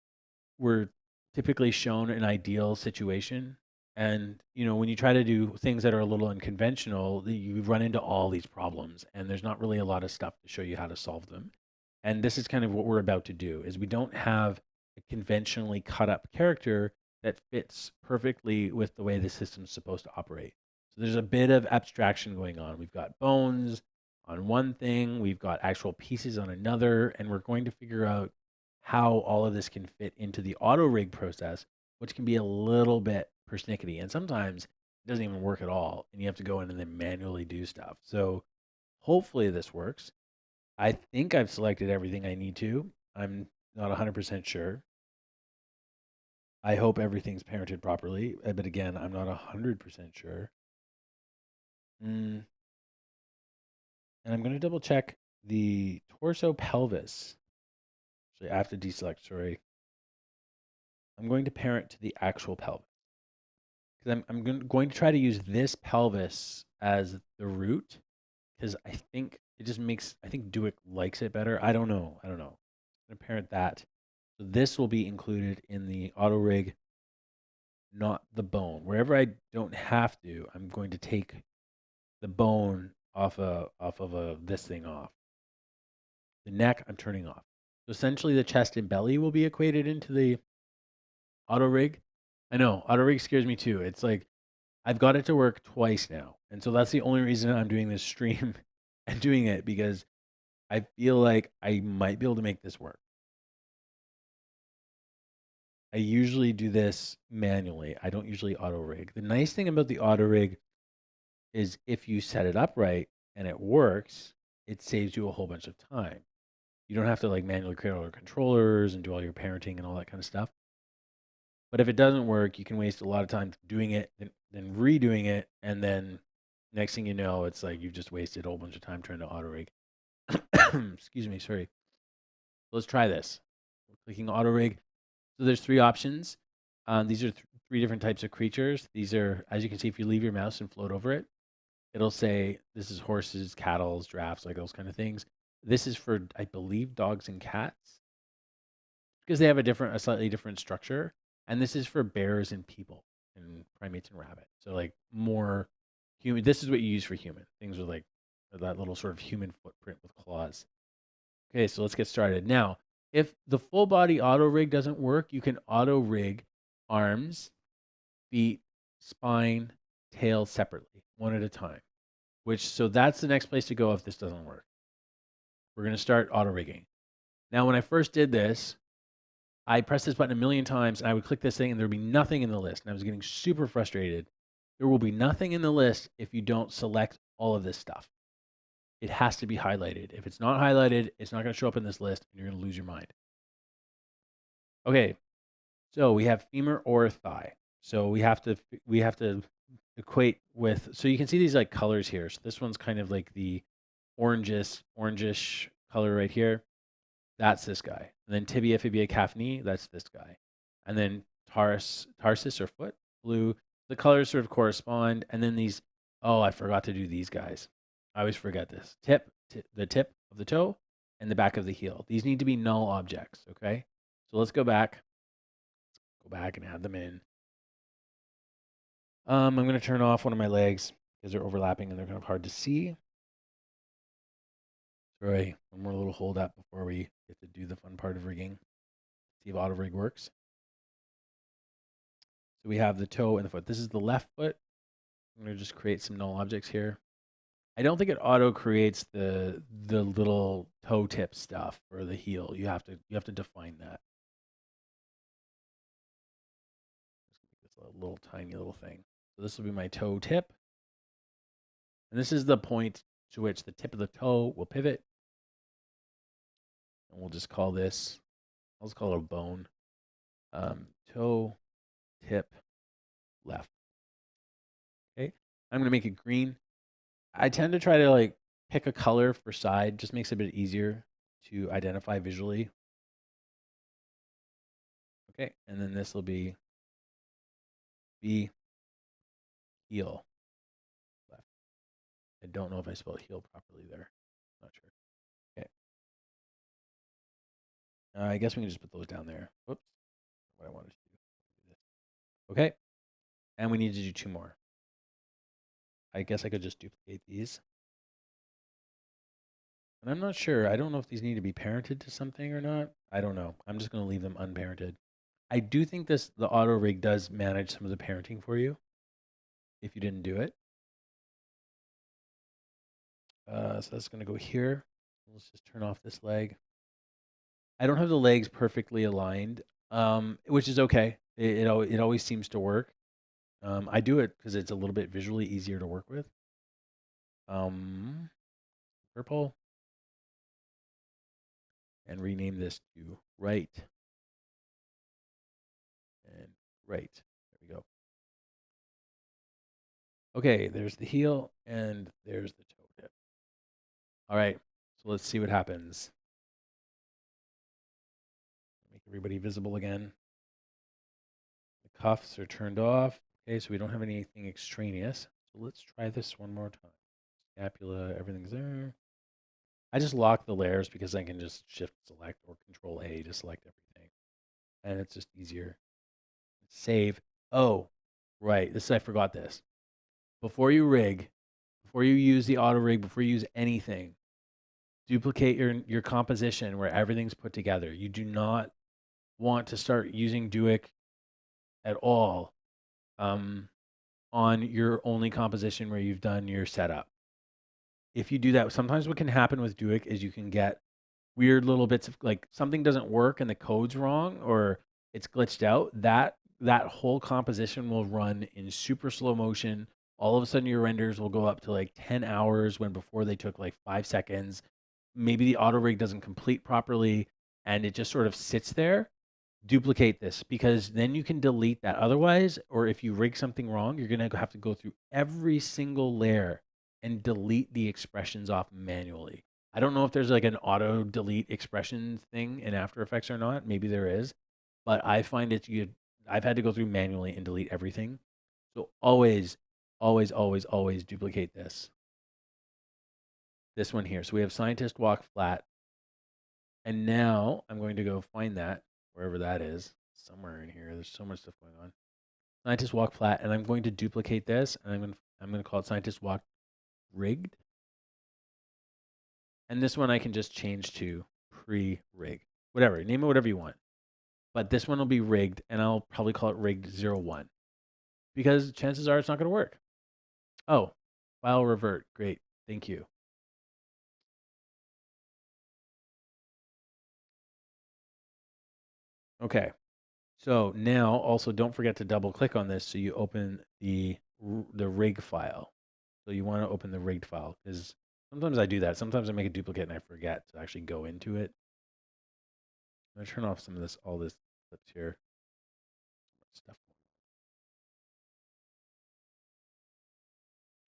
we're typically shown an ideal situation. And, when you try to do things that are a little unconventional, you run into all these problems, and there's not really a lot of stuff to show you how to solve them. And this is kind of what we're about to do, is we don't have a conventionally cut up character that fits perfectly with the way the system's supposed to operate. So there's a bit of abstraction going on. We've got bones on one thing, we've got actual pieces on another, and we're going to figure out how all of this can fit into the auto rig process, which can be a little bit persnickety. And sometimes it doesn't even work at all. And you have to go in and then manually do stuff. So hopefully this works. I think I've selected everything I need to. I'm not 100% sure. I hope everything's parented properly. But again, I'm not 100% sure. And I'm going to double check the torso pelvis. Actually, I have to deselect, sorry. I'm going to parent to the actual pelvis, because I'm going to try to use this pelvis as the root, because I think it just makes, I think Duik likes it better. I don't know. I'm going to parent that. So this will be included in the auto rig, not the bone. Wherever I don't have to, I'm going to take the bone off of this thing off. The neck I'm turning off. So essentially the chest and belly will be equated into the auto rig. I know, auto rig scares me too. It's like I've got it to work twice now. And so that's the only reason I'm doing this stream and doing it, because I feel like I might be able to make this work. I usually do this manually. I don't usually auto rig. The nice thing about the auto rig is if you set it up right and it works, it saves you a whole bunch of time. You don't have to like manually create all your controllers and do all your parenting and all that kind of stuff. But if it doesn't work, you can waste a lot of time doing it, then redoing it, and then next thing you know, it's like you've just wasted a whole bunch of time trying to auto rig. Excuse me, sorry. Let's try this. We're clicking auto rig. So there's three options. These are three different types of creatures. These are, as you can see, if you leave your mouse and float over it, it'll say this is horses, cattle, giraffes, like those kind of things. This is for, I believe, dogs and cats, because they have a slightly different structure. And this is for bears and people and primates and rabbit. So like more human. This is what you use for human things with like that little sort of human footprint with claws. Okay, so let's get started. Now, if the full body auto rig doesn't work, you can auto rig arms, feet, spine, tail separately, one at a time. So that's the next place to go if this doesn't work. We're going to start auto rigging. Now, when I first did this, I pressed this button a million times and I would click this thing and there would be nothing in the list. And I was getting super frustrated. There will be nothing in the list if you don't select all of this stuff. It has to be highlighted. If it's not highlighted, it's not going to show up in this list and you're going to lose your mind. Okay, so we have femur or thigh. So we have to equate with, so you can see these like colors here. So this one's kind of like the orangish color right here. That's this guy. And then tibia, fibia, calf, knee, that's this guy. And then tarsus or foot, blue. The colors sort of correspond. And then these, oh, I forgot to do these guys. I always forget this. The tip of the toe, and the back of the heel. These need to be null objects, okay? So let's go back. Go back and add them in. I'm going to turn off one of my legs because they're overlapping and they're kind of hard to see. Sorry, one more little hold up before we get to do the fun part of rigging. See if auto rig works. So we have the toe and the foot. This is the left foot. I'm going to just create some null objects here. I don't think it auto creates the little toe tip stuff for the heel. You have to define that. It's a little tiny little thing. So this will be my toe tip. And this is the point to which the tip of the toe will pivot. And we'll just call this, I'll just call it a bone. Toe tip left. Okay. I'm going to make it green. I tend to try to like pick a color for side, just makes it a bit easier to identify visually. Okay, and then this will be heel left. I don't know if I spelled heel properly there. Not sure. Okay. I guess we can just put those down there. Whoops. What I wanted to do. Okay. And we need to do 2 more. I guess I could just duplicate these. And I'm not sure. I don't know if these need to be parented to something or not. I don't know. I'm just going to leave them unparented. I do think the auto rig does manage some of the parenting for you if you didn't do it. So that's going to go here. Let's just turn off this leg. I don't have the legs perfectly aligned, which is okay. It always seems to work. I do it because it's a little bit visually easier to work with. Purple. And rename this to right. And right. There we go. Okay, there's the heel and there's the toe tip. All right, so let's see what happens. Make everybody visible again. The cuffs are turned off. Okay, so we don't have anything extraneous. So let's try this one more time. Scapula, everything's there. I just lock the layers because I can just shift select or control A to select everything. And it's just easier. Save. Oh, right. I forgot this. Before you rig, before you use the auto rig, before you use anything, duplicate your composition where everything's put together. You do not want to start using Duik at all on your only composition where you've done your setup. If you do that, sometimes what can happen with Duik is you can get weird little bits of like something doesn't work and the code's wrong or it's glitched out. That whole composition will run in super slow motion. All of a sudden your renders will go up to like 10 hours when before they took like 5 seconds. Maybe the auto rig doesn't complete properly and it just sort of sits there. Duplicate this because then you can delete that. Otherwise, or if you rig something wrong, you're going to have to go through every single layer and delete the expressions off manually. I don't know if there's like an auto delete expression thing in After Effects or not. Maybe there is, but I find I've had to go through manually and delete everything. So always, always, always, always duplicate this. This one here. So we have scientist walk flat. And now I'm going to go find that wherever that is, somewhere in here. There's so much stuff going on. Scientist walk flat, and I'm going to duplicate this, and I'm going to call it scientist walk rigged. And this one I can just change to pre-rig. Whatever, name it whatever you want. But this one will be rigged, and I'll probably call it rigged 01. Because chances are it's not going to work. Oh, file revert. Great. Thank you. Okay. So now also don't forget to double click on this so you open the rig file. So you want to open the rigged file because sometimes I do that. Sometimes I make a duplicate and I forget to actually go into it. I'm going to turn off some of this, all this clips here. Stuff.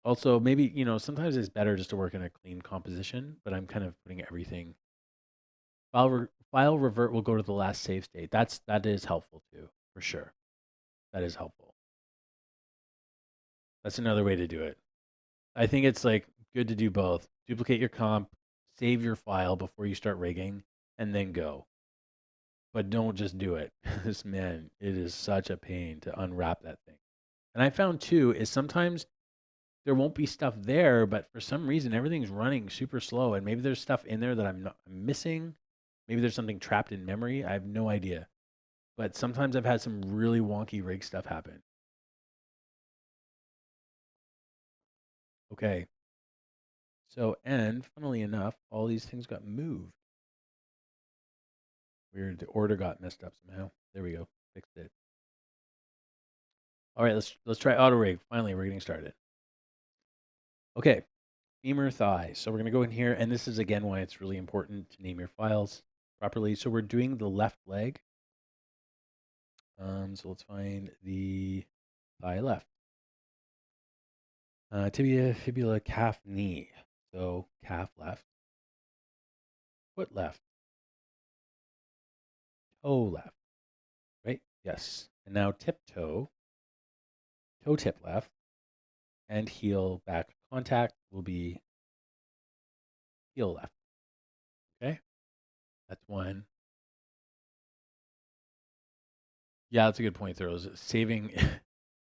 Also, maybe, sometimes it's better just to work in a clean composition, but I'm kind of putting everything. File revert will go to the last save state. That is helpful too, for sure. That is helpful. That's another way to do it. I think it's like good to do both. Duplicate your comp, save your file before you start rigging and then go. But don't just do it. This man, it is such a pain to unwrap that thing. And I found too is sometimes there won't be stuff there, but for some reason everything's running super slow, and maybe there's stuff in there that I'm missing. Maybe there's something trapped in memory. I have no idea. But sometimes I've had some really wonky rig stuff happen. Okay. So, and funnily enough, all these things got moved. Weird. The order got messed up somehow. There we go. Fixed it. All right, let's try auto rig. Finally, we're getting started. Okay. Femur thigh. So we're going to go in here, and this is again why it's really important to name your files properly. So we're doing the left leg. So let's find the thigh left. Tibia, fibula, calf, knee. So calf left. Foot left. Toe left. Right? Yes. And now tiptoe. Toe tip left. And heel back contact will be heel left. Okay? That's one. Yeah, that's a good point, Throws. Saving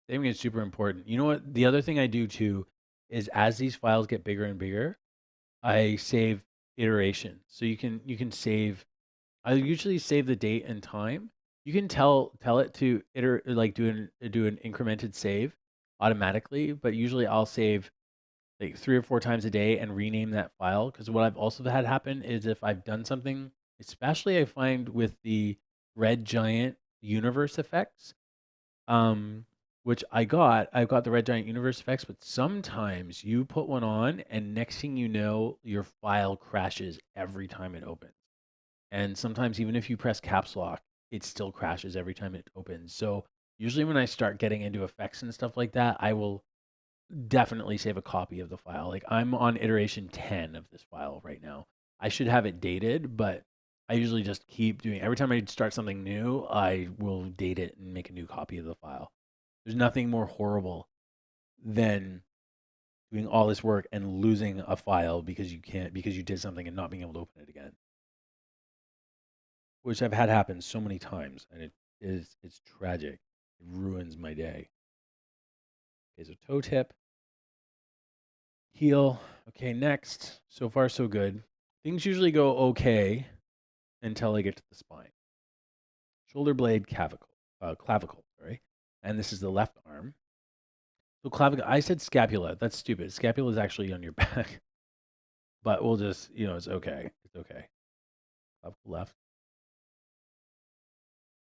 saving is super important. You know what? The other thing I do too is as these files get bigger and bigger, I save iteration. So you can save. I usually save the date and time. You can tell it to do an incremented save automatically, but usually I'll save like 3 or 4 times a day and rename that file. Because what I've also had happen is if I've done something, especially I find with the red giant universe effects, um, which I've got the red giant universe effects, but sometimes you put one on and next thing you know, your file crashes every time it opens. And sometimes even if you press caps lock, it still crashes every time it opens. So usually when I start getting into effects and stuff like that, I will definitely save a copy of the file. Like I'm on iteration 10 of this file right now. I should have it dated, but I usually just keep doing every time I start something new, I will date it and make a new copy of the file. There's nothing more horrible than doing all this work and losing a file because you did something and not being able to open it again. Which I've had happen so many times, and it's tragic. It ruins my day. Okay, so toe tip, heel. Okay, next. So far, so good. Things usually go okay until I get to the spine. Shoulder blade, clavicle, sorry. And this is the left arm. So clavicle, I said scapula. That's stupid. Scapula is actually on your back. But we'll just, it's okay. It's okay. Clavicle left.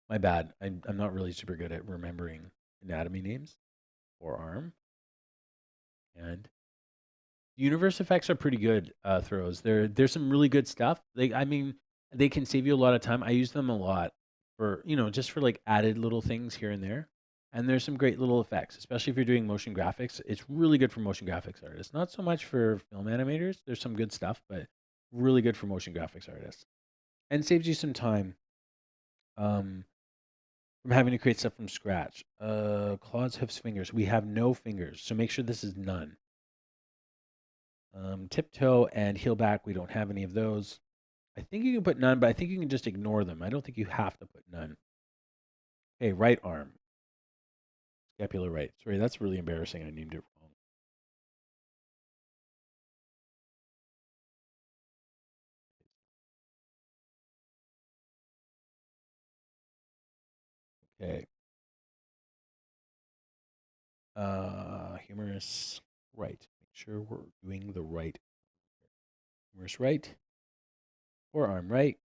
My bad. I'm not really super good at remembering anatomy names. Forearm. And universe effects are pretty good throws. There's some really good stuff. They can save you a lot of time. I use them a lot for just for like added little things here and there. And there's some great little effects, especially if you're doing motion graphics. It's really good for motion graphics artists. Not so much for film animators. There's some good stuff, but really good for motion graphics artists. And saves you some time from having to create stuff from scratch. Claws, hips, fingers. We have no fingers, so make sure this is none. Tiptoe and heel back, we don't have any of those. I think you can put none, but I think you can just ignore them. I don't think you have to put none. Okay, right arm. Scapula right. Sorry, that's really embarrassing. I named it wrong. Okay. Humerus right. Make sure we're doing the right. Humerus right. Forearm right.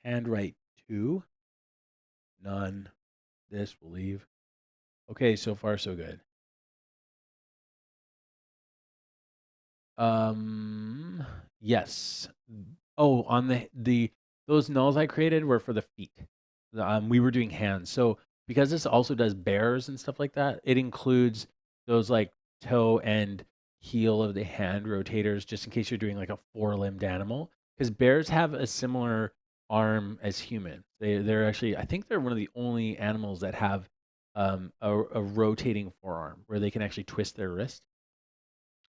Hand right 2. None. This will leave. Okay, so far so good. Yes. Oh, on the those nulls I created were for the feet. We were doing hands. So because this also does bears and stuff like that, it includes those like toe and heel of the hand rotators, just in case you're doing like a four-limbed animal. Because bears have a similar arm as humans. They're actually, I think they're one of the only animals that have a rotating forearm where they can actually twist their wrist.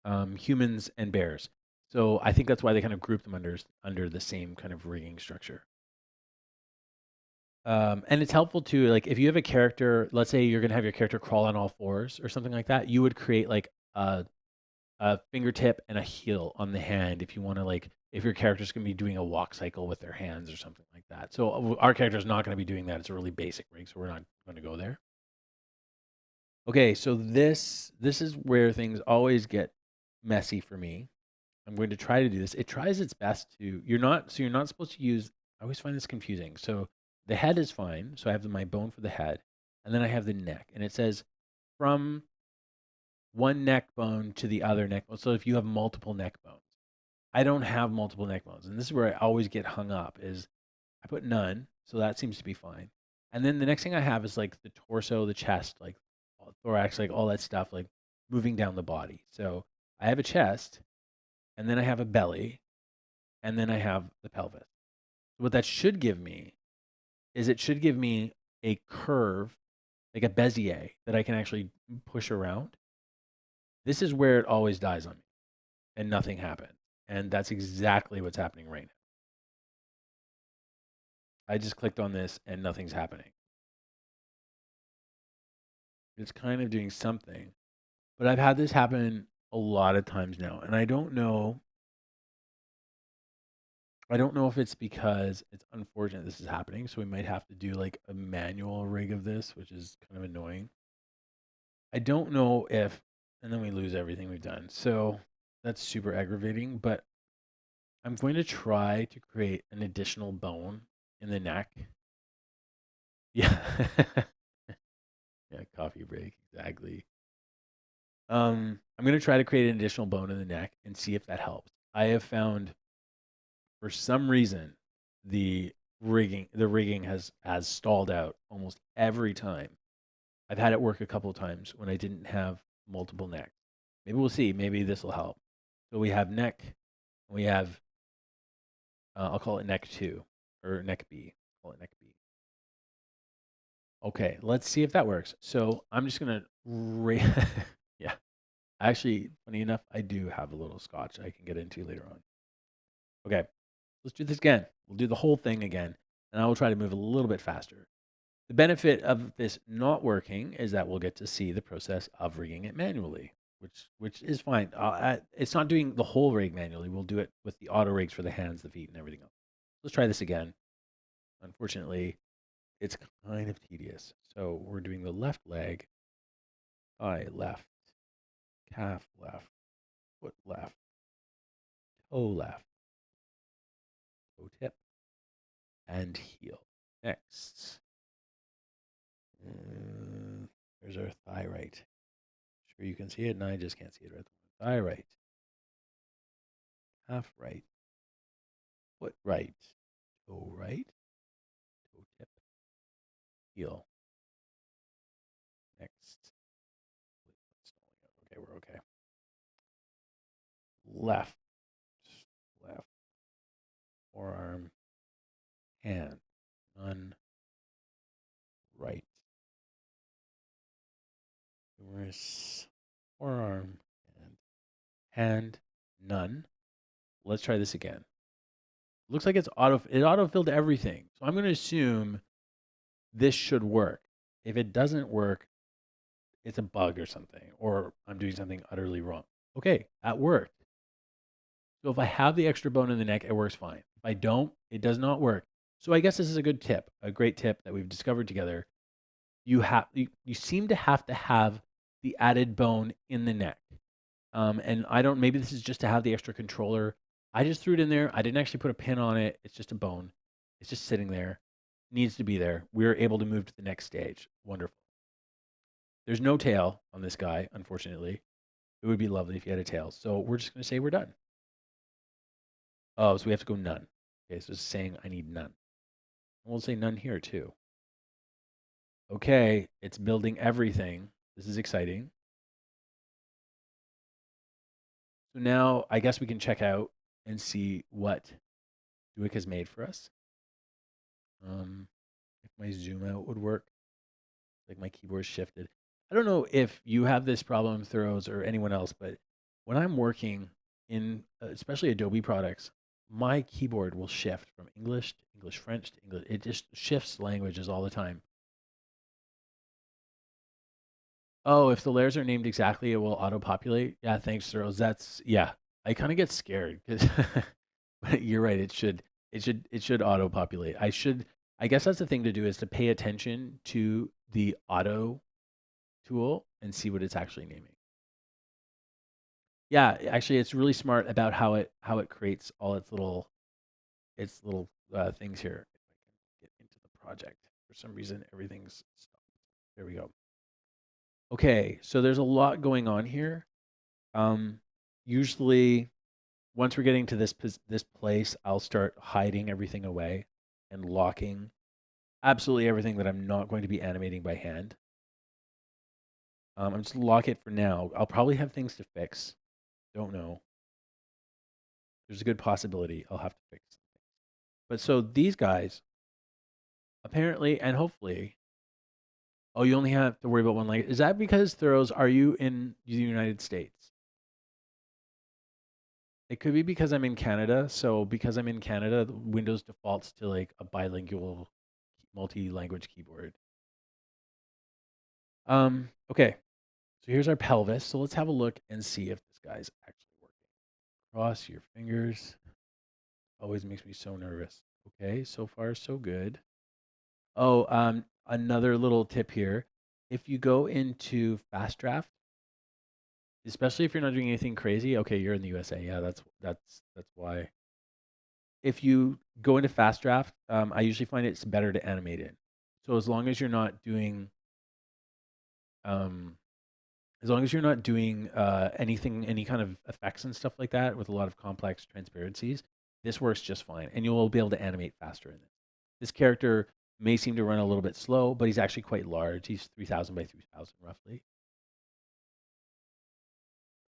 Humans and bears. So I think that's why they kind of group them under the same kind of rigging structure. And it's helpful too, like if you have a character, let's say you're gonna have your character crawl on all fours or something like that, you would create like a fingertip and a heel on the hand if you want to like if your character's gonna be doing a walk cycle with their hands or something like that. So our character's not gonna be doing that. It's a really basic rig, so we're not gonna go there. Okay, so this is where things always get messy for me. I'm going to try to do this. It tries its best to you're not supposed to use I always find this confusing. So the head is fine. So I have my bone for the head, and then I have the neck, and it says from one neck bone to the other neck bone. So if you have multiple neck bones. I don't have multiple neck bones, and this is where I always get hung up is I put none, so that seems to be fine. And then the next thing I have is like the torso, the chest, like thorax, like all that stuff, like moving down the body. So I have a chest, and then I have a belly, and then I have the pelvis. What that should give me is it should give me a curve, like a Bezier, that I can actually push around. This is where it always dies on me, and nothing happens. And that's exactly what's happening right now. I just clicked on this and nothing's happening. It's kind of doing something, but I've had this happen a lot of times now, and I don't know. I don't know if it's because it's unfortunate this is happening, so we might have to do like a manual rig of this, which is kind of annoying. I don't know if, and then we lose everything we've done. So that's super aggravating, but I'm going to try to create an additional bone in the neck. Yeah. Yeah, coffee break, exactly. I'm going to try to create an additional bone in the neck and see if that helps. I have found, for some reason, the rigging has stalled out almost every time. I've had it work a couple of times when I didn't have multiple necks. Maybe we'll see. Maybe this will help. So we have neck. We have I'll call it neck two or neck B. Call it neck B. Okay, let's see if that works. So I'm just gonna yeah. Actually, funny enough, I do have a little scotch I can get into later on. Okay, let's do this again. We'll do the whole thing again, and I will try to move a little bit faster. The benefit of this not working is that we'll get to see the process of rigging it manually, which is fine. It's not doing the whole rig manually. We'll do it with the auto rigs for the hands, the feet, and everything else. Let's try this again. Unfortunately, it's kind of tedious. So we're doing the left leg, thigh left, calf left, foot left, toe left, toe tip, and heel. Next, there's our thigh right. Sure you can see it, and I just can't see it right. Thigh right, calf right, foot right, toe right, toe tip, heel. Next, okay, we're okay. Left, left, forearm, hand, none, right, humerus, forearm, and hand, none. Let's try this again. Looks like it auto-filled everything. So I'm going to assume this should work. If it doesn't work, it's a bug or something, or I'm doing something utterly wrong. Okay, that worked. So if I have the extra bone in the neck, it works fine. If I don't, it does not work. So I guess this is a good tip, a great tip that we've discovered together. You seem to have the added bone in the neck. And I don't, maybe this is just to have the extra controller. I just threw it in there. I didn't actually put a pin on it. It's just a bone. It's just sitting there. Needs to be there. We're able to move to the next stage. Wonderful. There's no tail on this guy, unfortunately. It would be lovely if he had a tail. So we're just going to say we're done. Oh, so we have to go none. Okay, so it's saying I need none. We'll say none here too. Okay, it's building everything. This is exciting. So now I guess we can check out and see what Duik has made for us. If my zoom out would work, like my keyboard shifted. I don't know if you have this problem, Throws, or anyone else, but when I'm working, in especially Adobe products, my keyboard will shift from English to English, French to English. It just shifts languages all the time. Oh, if the layers are named exactly, it will auto-populate. Yeah, thanks, Throws. That's yeah. I kind of get scared because but you're right. It should auto-populate. I guess that's the thing to do is to pay attention to the auto tool and see what it's actually naming. Yeah, actually, it's really smart about how it creates all its little things here. If I can get into the project, for some reason everything's stopped. There we go. Okay, so there's a lot going on here. Um, Usually, once we're getting to this place, I'll start hiding everything away and locking absolutely everything that I'm not going to be animating by hand. I'm just lock it for now. I'll probably have things to fix. Don't know. There's a good possibility I'll have to fix. But so these guys apparently and hopefully. Oh, you only have to worry about one language. Is that because Thorough, are you in the United States? It could be because I'm in Canada. So because I'm in Canada, Windows defaults to like a bilingual multi-language keyboard. Okay. So here's our pelvis. So let's have a look and see if this guy's actually working. Cross your fingers. Always makes me so nervous. Okay, so far so good. Oh, another little tip here. If you go into Fast Draft, especially if you're not doing anything crazy, okay, you're in the USA. Yeah, that's why. If you go into Fast Draft, I usually find it's better to animate it. So um, as long as you're not doing anything, any kind of effects and stuff like that with a lot of complex transparencies, this works just fine, and you'll be able to animate faster in it. This character may seem to run a little bit slow, but he's actually quite large. He's 3,000 by 3,000 roughly.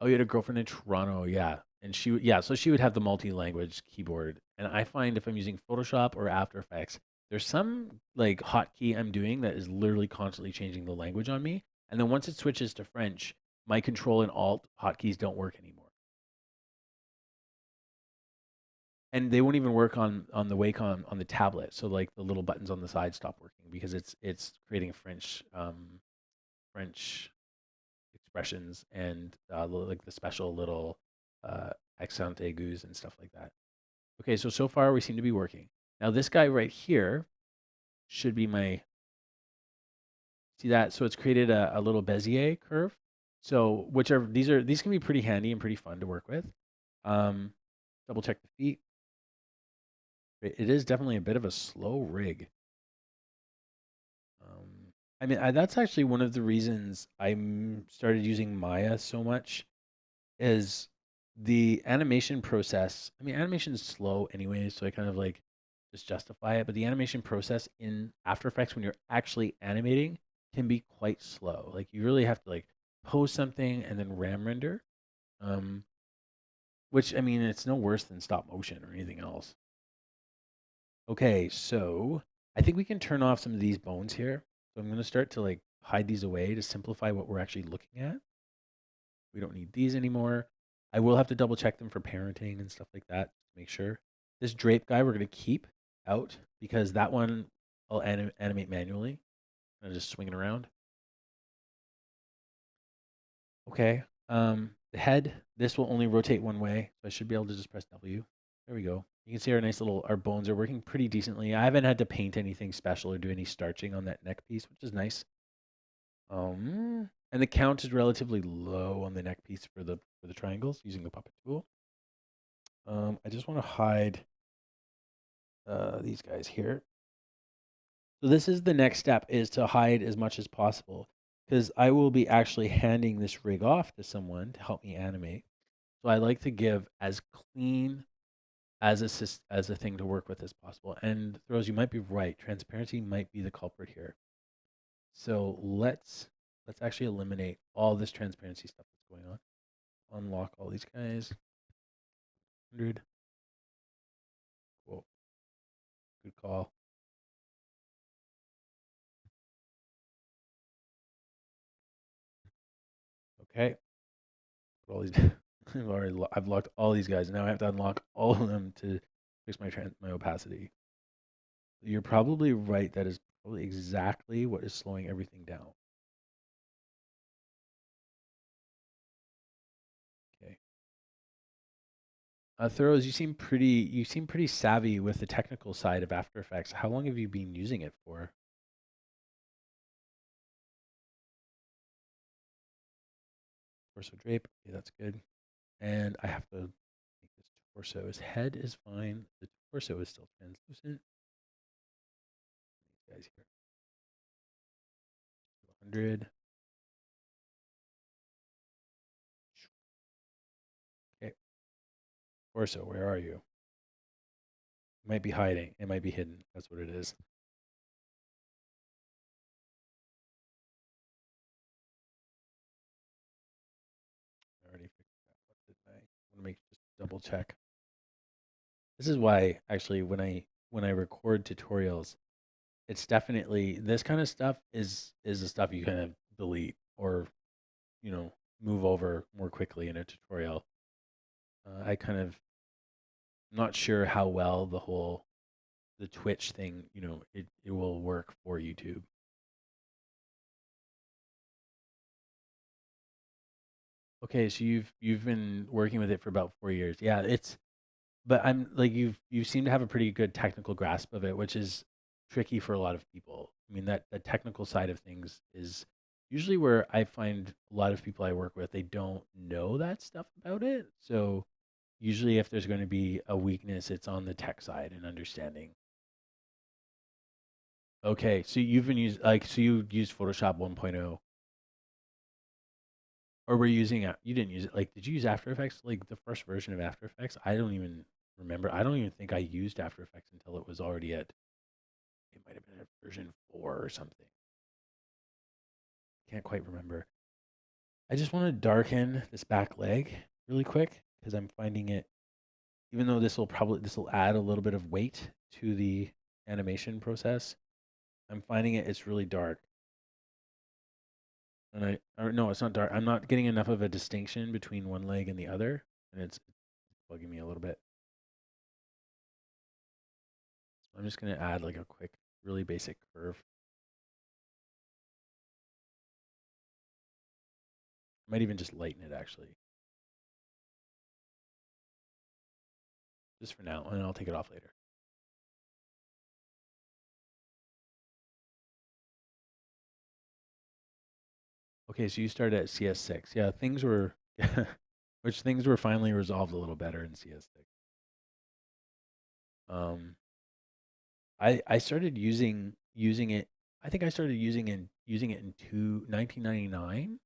Oh, you had a girlfriend in Toronto, yeah. And yeah, so she would have the multi-language keyboard. And I find if I'm using Photoshop or After Effects, there's some like hotkey I'm doing that is literally constantly changing the language on me. And then once it switches to French, my Control and Alt hotkeys don't work anymore. And they won't even work on the Wacom on the tablet. So like the little buttons on the side stop working because it's creating French expressions and like the special little uh, accent aigus and stuff like that. Okay, so far we seem to be working. Now this guy right here should be my, see that? So it's created a little Bezier curve. So these can be pretty handy and pretty fun to work with. Um, Double check the feet. It is definitely a bit of a slow rig. I mean, that's actually one of the reasons I started using Maya so much is the animation process. I mean, animation is slow anyway, so I kind of like just justify it. But the animation process in After Effects when you're actually animating can be quite slow. Like you really have to like pose something and then RAM render. Um, which I mean, it's no worse than stop motion or anything else. Okay, so I think we can turn off some of these bones here. So I'm going to start to like hide these away to simplify what we're actually looking at. We don't need these anymore. I will have to double check them for parenting and stuff like that to make sure. This drape guy we're going to keep out because that one I'll animate manually. I'm just swinging around. Okay. The head, this will only rotate one way, so I should be able to just press W. There we go. You can see our bones are working pretty decently. I haven't had to paint anything special or do any starching on that neck piece, which is nice. And the count is relatively low on the neck piece for the triangles using the puppet tool. I just want to hide these guys here. So this is the next step is to hide as much as possible because I will be actually handing this rig off to someone to help me animate. So I like to give as clean as a thing to work with as possible. And Throws, you might be right. Transparency might be the culprit here. So let's actually eliminate all this transparency stuff that's going on. Unlock all these guys. 100. Cool. Good call. Okay. Put all these. I've locked all these guys. Now I have to unlock all of them to fix my opacity. You're probably right. That is probably exactly what is slowing everything down. Okay. Thorough, you seem pretty savvy with the technical side of After Effects. How long have you been using it for? Torso drape. Okay, that's good. And I have to make this torso. His head is fine. The torso is still translucent. These guys here. 100. Okay. Torso, where are you? It might be hiding. It might be hidden. That's what it is. I already fixed that. What did I want to make just double check? This is why actually when I record tutorials, it's definitely this kind of stuff is the stuff you kind of delete or you know move over more quickly in a tutorial. I kind of not sure how well the Twitch thing, it will work for YouTube. Okay, so you've been working with it for about 4 years. Yeah, but I'm like you seem to have a pretty good technical grasp of it, which is tricky for a lot of people. I mean that the technical side of things is usually where I find a lot of people I work with, they don't know that stuff about it. So usually if there's going to be a weakness, it's on the tech side and understanding. Okay, so you've been using so you used Photoshop 1.0 or were you using you didn't use it like did you use After Effects like the first version of After Effects? I don't even remember. I don't even think I used After Effects until it was already at it might have been at version 4 or something. Can't quite remember. I just want to darken this back leg really quick because I'm finding it even though this will add a little bit of weight to the animation process. I'm finding it's really dark. And or no, it's not dark. I'm not getting enough of a distinction between one leg and the other, and it's bugging me a little bit. I'm just gonna add like a quick, really basic curve. Might even just lighten it actually, just for now, and I'll take it off later. Okay, so you started at CS6. Yeah, things were, things were finally resolved a little better in CS6. Um, I started using it. I think I started using it in 1999.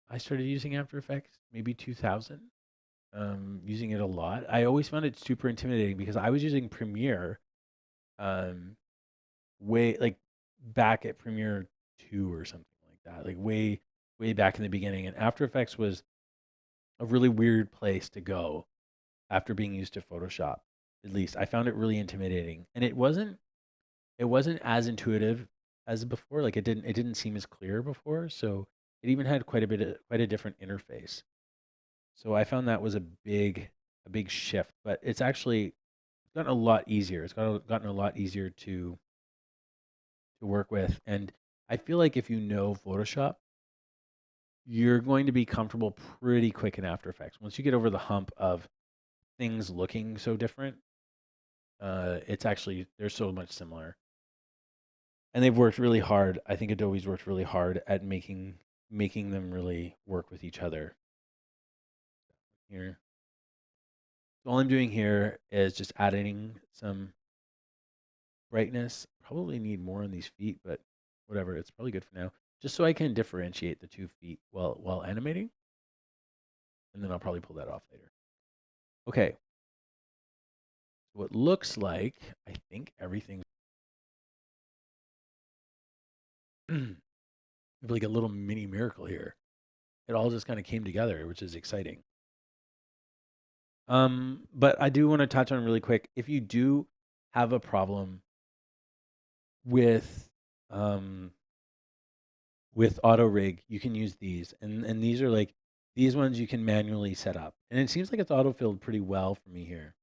I started using After Effects maybe 2000. Using it a lot. I always found it super intimidating because I was using Premiere, um, way like back at Premiere 2 or something like that, like way back in the beginning. And After Effects was a really weird place to go after being used to Photoshop. At least I found it really intimidating, and it wasn't as intuitive as before. Like it didn't seem as clear before. So it even had quite a different interface. So I found that was a big shift, but it's actually gotten a lot easier. Gotten a lot easier to work with, and I feel like if you know Photoshop, you're going to be comfortable pretty quick in After Effects. Once you get over the hump of things looking so different, it's actually they're so much similar, and they've worked really hard. I think Adobe's worked really hard at making them really work with each other. Here, so all I'm doing here is just adding some brightness. Probably need more on these feet, but whatever. It's probably good for now. Just so I can differentiate the 2 feet while animating, and then I'll probably pull that off later. Okay. So it looks like I think everything's like a little mini miracle here. It all just kind of came together, which is exciting. But I do want to touch on really quick. If you do have a problem with um with auto rig, you can use these, and these are like These ones you can manually set up. And it seems like it's autofilled pretty well for me here.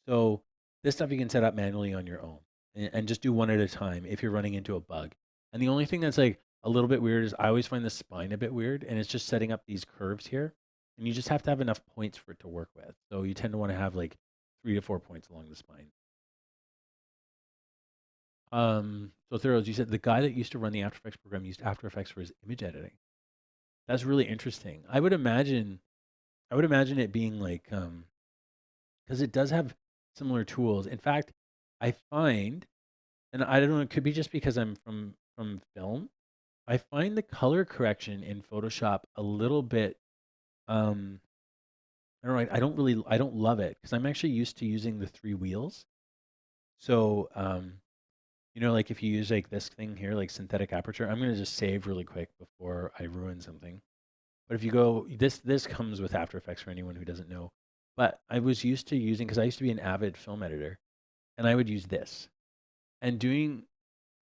So this stuff you can set up manually on your own and just do one at a time if you're running into a bug. And the only thing that's like a little bit weird is I always find the spine a bit weird, and it's just setting up these curves here. And you just have to have enough points for it to work with. So you tend to want to have like 3 to 4 points along the spine. So Theros, you said the guy that used to run the After Effects program used After Effects for his image editing. That's really interesting. I would imagine it being like because it does have similar tools. In fact, I find, and I don't know, it could be just because I'm from film. I find the color correction in Photoshop a little bit I don't know, I don't love it because I'm actually used to using the three wheels. So like if you use like this thing here, like synthetic aperture, I'm gonna just save really quick before I ruin something. But if you go, this comes with After Effects for anyone who doesn't know. But I was used to using because I used to be an avid film editor, and I would use this and doing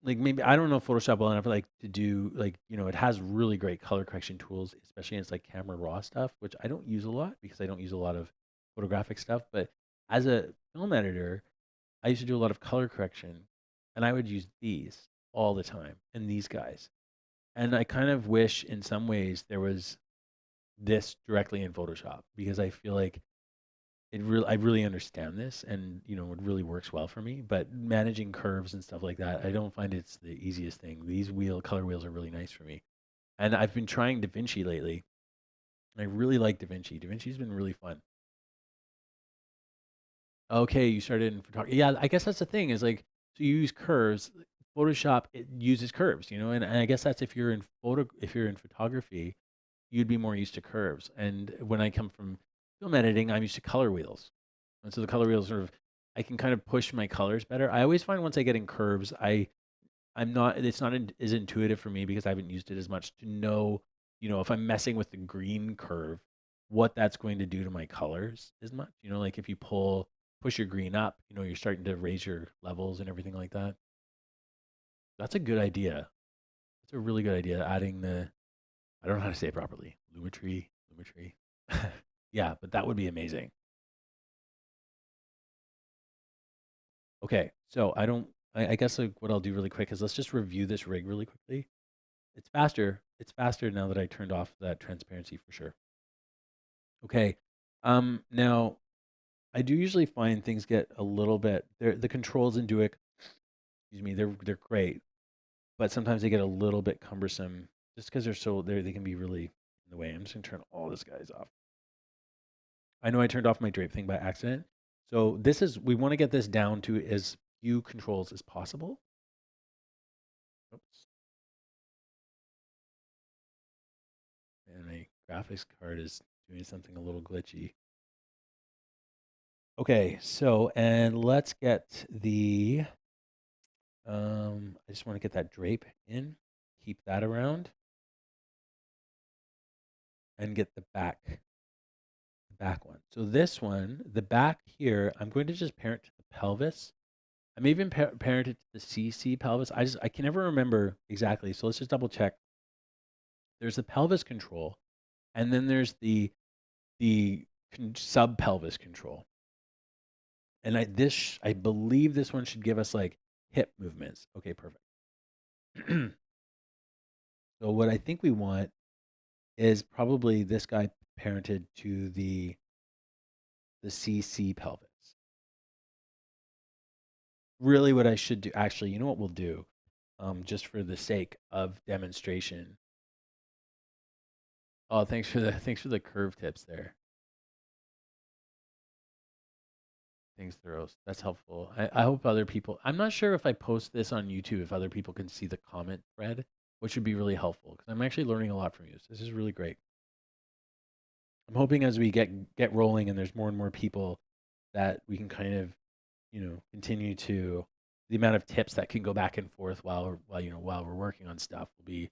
like maybe I don't know Photoshop well enough like to do like it has really great color correction tools, especially in its like camera raw stuff, which I don't use a lot because I don't use a lot of photographic stuff. But as a film editor, I used to do a lot of color correction, and I would use these all the time and these guys. And I kind of wish in some ways there was this directly in Photoshop because I feel like I really understand this and it really works well for me. But managing curves and stuff like that, I don't find it's the easiest thing. These color wheels are really nice for me. And I've been trying DaVinci lately. I really like DaVinci. DaVinci's been really fun. Okay, you started in photography. Yeah, I guess that's the thing is like so you use curves. Photoshop it uses curves, and I guess that's if you're in photography, you'd be more used to curves. And when I come from film editing, I'm used to color wheels. And so the color wheels sort of, I can kind of push my colors better. I always find once I get in curves, it's not as intuitive for me because I haven't used it as much to know, if I'm messing with the green curve, what that's going to do to my colors as much. Like if you push your green up, you're starting to raise your levels and everything like that. That's a good idea. That's a really good idea. Adding I don't know how to say it properly. Lumetri. Yeah, but that would be amazing. Okay, so I guess like what I'll do really quick is let's just review this rig really quickly. It's faster. It's faster now that I turned off that transparency for sure. Okay. Now I do usually find things get a little bit the controls in Duik, excuse me, they're great, but sometimes they get a little bit cumbersome just because they can be really in the way. I'm just gonna turn all this guys off. I know I turned off my drape thing by accident. So we want to get this down to as few controls as possible. Oops. And my graphics card is doing something a little glitchy. Okay, so and let's get I just want to get that drape in, keep that around, and get the back one. So this one, the back here, I'm going to just parent to the pelvis. I'm even parented to the CC pelvis. I can never remember exactly. So let's just double check. There's the pelvis control, and then there's the sub pelvis control. And I believe this one should give us like hip movements. Okay, perfect. So what I think we want is probably this guy parented to the CC pelvis. Really, what I should do, actually, you know what we'll do, just for the sake of demonstration. Oh, thanks for the curve tips there. Thanks, Theros. That's helpful. I hope other people. I'm not sure if I post this on YouTube if other people can see the comment thread, which would be really helpful because I'm actually learning a lot from you. So this is really great. I'm hoping as we get rolling and there's more and more people that we can kind of continue to the amount of tips that can go back and forth while we're working on stuff will be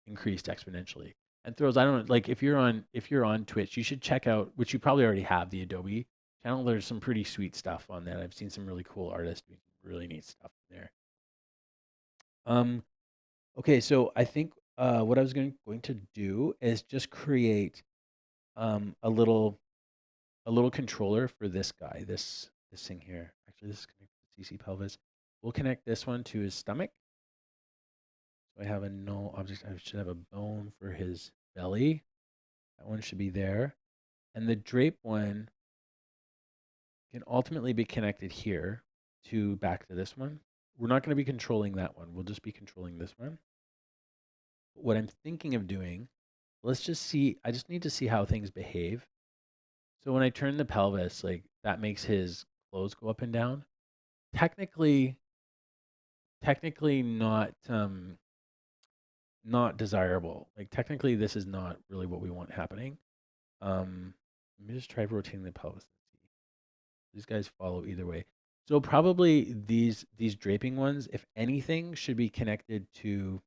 increased exponentially. And throws, I don't know, like if you're on Twitch, you should check out, which you probably already have, the Adobe channel. There's some pretty sweet stuff on that. I've seen some really cool artists doing some really neat stuff there. Um, okay, so I think what I was going to do is just create a little controller for this guy, this thing here. Actually, this is connected to CC pelvis. We'll connect this one to his stomach. So I have a null object. I should have a bone for his belly. That one should be there. And the drape one can ultimately be connected here to back to this one. We're not going to be controlling that one. We'll just be controlling this one. What I'm thinking of doing, let's just see. I just need to see how things behave. So when I turn the pelvis, like that makes his clothes go up and down. Technically not desirable. Like technically this is not really what we want happening. Let me just try rotating the pelvis. These guys follow either way. So probably these draping ones, if anything, should be connected to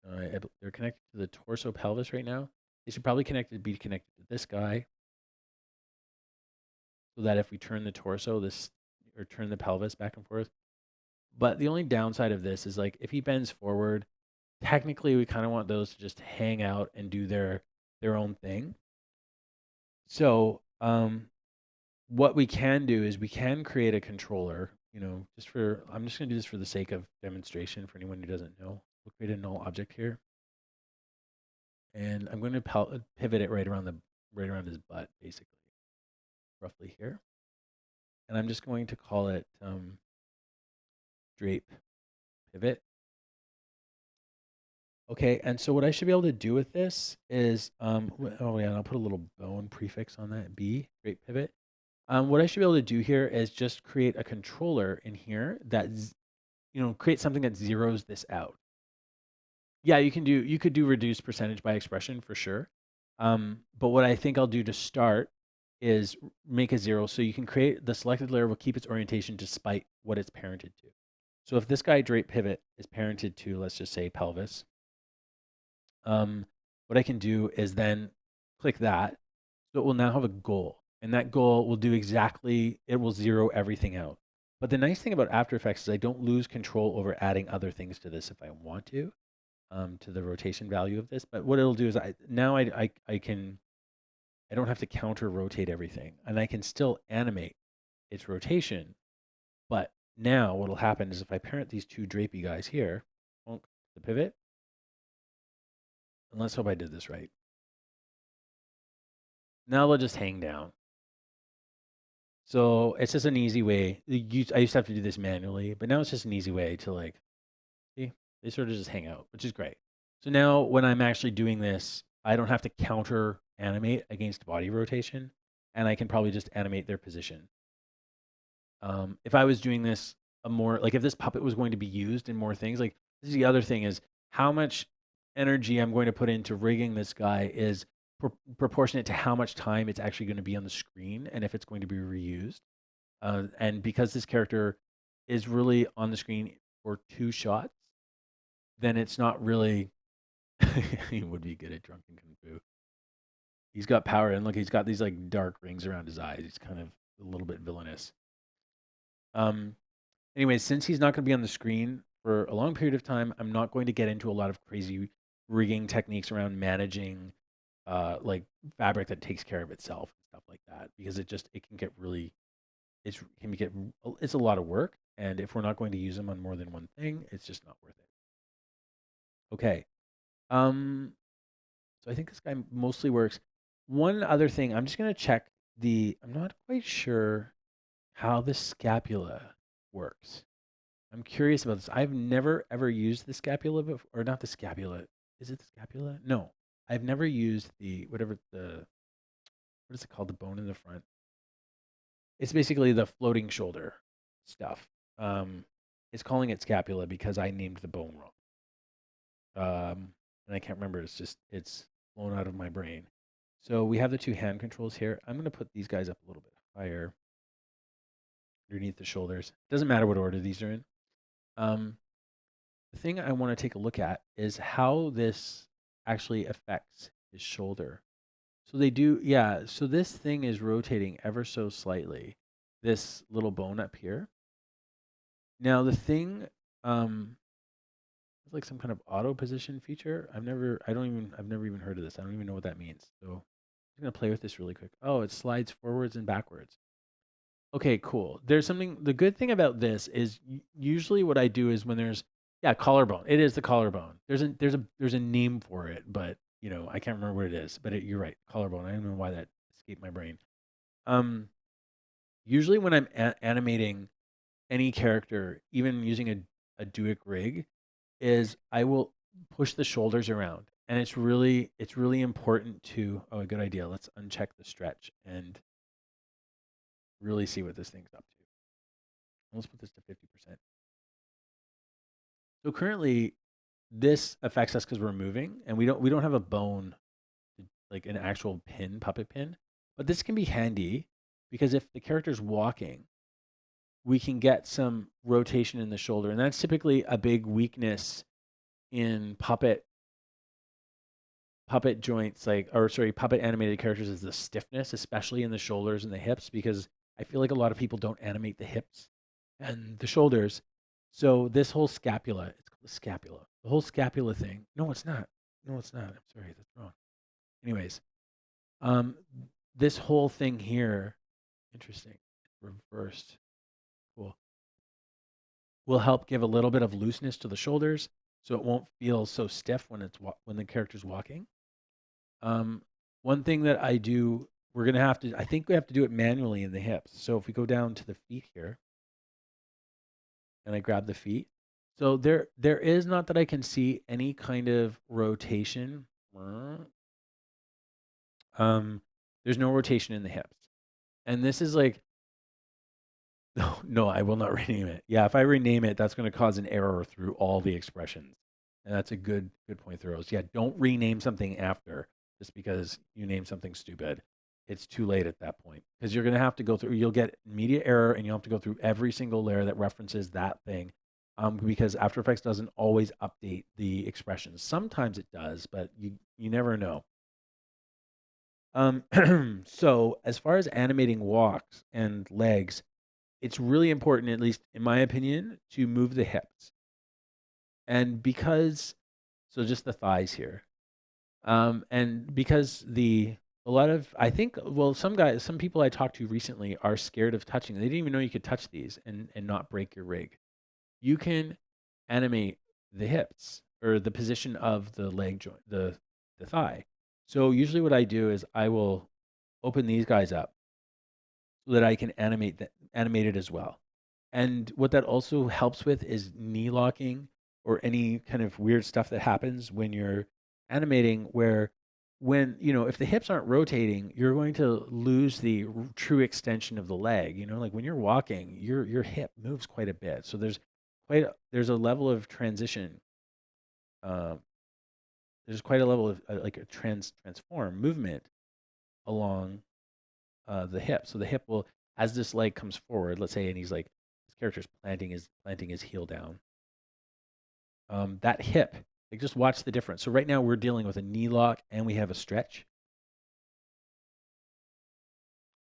they're connected to the torso pelvis right now. They should probably be connected to this guy, so that if we turn the torso or turn the pelvis back and forth. But the only downside of this is like if he bends forward, technically we kind of want those to just hang out and do their own thing. So what we can do is we can create a controller, I'm just going to do this for the sake of demonstration for anyone who doesn't know. We'll create a null object here. And I'm going to pivot it right around his butt, basically, roughly here. And I'm just going to call it drape pivot. Okay, and so what I should be able to do with this is, oh yeah, and I'll put a little bone prefix on that, B, drape pivot. What I should be able to do here is just create a controller in here that, create something that zeroes this out. Yeah, you could do reduce percentage by expression for sure. But what I think I'll do to start is make a 0. So you can create the selected layer will keep its orientation despite what it's parented to. So if this guy drape pivot is parented to, let's just say pelvis, what I can do is then click that. So it will now have a goal. And that goal will do it will zero everything out. But the nice thing about After Effects is I don't lose control over adding other things to this if I want to the rotation value of this. But what it'll do is I don't have to counter rotate everything. And I can still animate its rotation. But now what'll happen is if I parent these two drapey guys here, the pivot, and let's hope I did this right. Now they'll just hang down. So it's just an easy way. I used to have to do this manually, but now it's just an easy way to see, they sort of just hang out, which is great. So now when I'm actually doing this, I don't have to counter animate against body rotation, and I can probably just animate their position. If I was doing this if this puppet was going to be used in more things, like this is the other thing is how much energy I'm going to put into rigging this guy is proportionate to how much time it's actually going to be on the screen and if it's going to be reused. And because this character is really on the screen for 2 shots, then it's not really. He would be good at drunken kung fu. He's got power, and look, he's got these like dark rings around his eyes. He's kind of a little bit villainous. Anyway, since he's not going to be on the screen for a long period of time, I'm not going to get into a lot of crazy rigging techniques around managing like fabric that takes care of itself and stuff like that, because it can get really, it's a lot of work, and if we're not going to use them on more than one thing, it's just not worth it. Okay, so I think this guy mostly works. One other thing, I'm just going to check I'm not quite sure how the scapula works. I'm curious about this. I've never ever used the scapula before, or not the scapula. Is it the scapula? No, I've never used what is it called? The bone in the front. It's basically the floating shoulder stuff. It's calling it scapula because I named the bone wrong. And I can't remember. It's blown out of my brain. So we have the 2 hand controls here. I'm going to put these guys up a little bit higher underneath the shoulders. Doesn't matter what order these are in. The thing I want to take a look at is how this actually affects his shoulder. So they do, yeah. So this thing is rotating ever so slightly, this little bone up here. Now the thing, let's It's like some kind of auto position feature. I've never even heard of this. I don't even know what that means. So I'm gonna play with this really quick. Oh, it slides forwards and backwards. Okay, cool. There's something. The good thing about this is usually what I do is when there's yeah collarbone. It is the collarbone. There's a name for it, but I can't remember what it is. But you're right, collarbone. I don't know why that escaped my brain. Um, Usually when I'm animating any character, even using a Duik rig, is I will push the shoulders around. And it's really important to oh a good idea. Let's uncheck the stretch and really see what this thing's up to. Let's put this to 50%. So currently this affects us because we're moving and we don't have a bone like an actual pin, puppet pin. But this can be handy because if the character's walking, we can get some rotation in the shoulder. And that's typically a big weakness in puppet joints, puppet animated characters is the stiffness, especially in the shoulders and the hips, because I feel like a lot of people don't animate the hips and the shoulders. So this whole scapula, it's called the scapula. The whole scapula thing. No, it's not. No, it's not. I'm sorry, that's wrong. Anyways, um, this whole thing here, interesting, reversed, cool, will help give a little bit of looseness to the shoulders, so it won't feel so stiff when the character's walking. Um, One thing that I do, I think we have to do it manually in the hips. So if we go down to the feet here, and I grab the feet, so there is not that I can see any kind of rotation. Um, there's no rotation in the hips, and this is like, no, no, I will not rename it. Yeah, if I rename it, that's going to cause an error through all the expressions, and that's a good point, Thoreaus. Yeah, don't rename something after just because you name something stupid. It's too late at that point because you're going to have to go through. You'll get media error, and you'll have to go through every single layer that references that thing, because After Effects doesn't always update the expressions. Sometimes it does, but you never know. So as far as animating walks and legs, it's really important, at least in my opinion, to move the hips. And because, so just the thighs here. And because a lot of, I think, well, some people I talked to recently are scared of touching. They didn't even know you could touch these and not break your rig. You can animate the hips or the position of the leg joint, the thigh. So usually what I do is I will open these guys up so that I can animate it as well. And what that also helps with is knee locking or any kind of weird stuff that happens when you're animating where if the hips aren't rotating, you're going to lose the true extension of the leg. Like when you're walking, your hip moves quite a bit. So there's a level of transition. Um, there's quite a level of like a transform movement along the hip. So the hip will, as this leg comes forward, let's say, and he's like, this character's planting his heel down. That hip, like just watch the difference. So right now we're dealing with a knee lock and we have a stretch.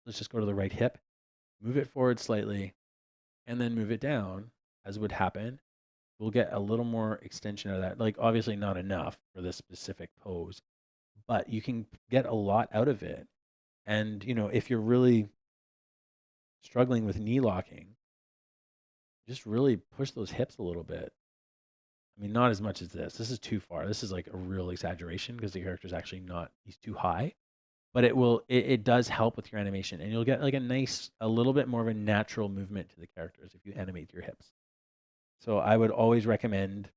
Let's just go to the right hip, move it forward slightly, and then move it down, as would happen. We'll get a little more extension of that. Like obviously not enough for this specific pose, but you can get a lot out of it. And if you're really struggling with knee locking, just really push those hips a little bit. I mean, not as much as this. This is too far. This is like a real exaggeration because the character's actually not, he's too high. But it does help with your animation. And you'll get like a little bit more of a natural movement to the characters if you animate your hips. So I would always recommend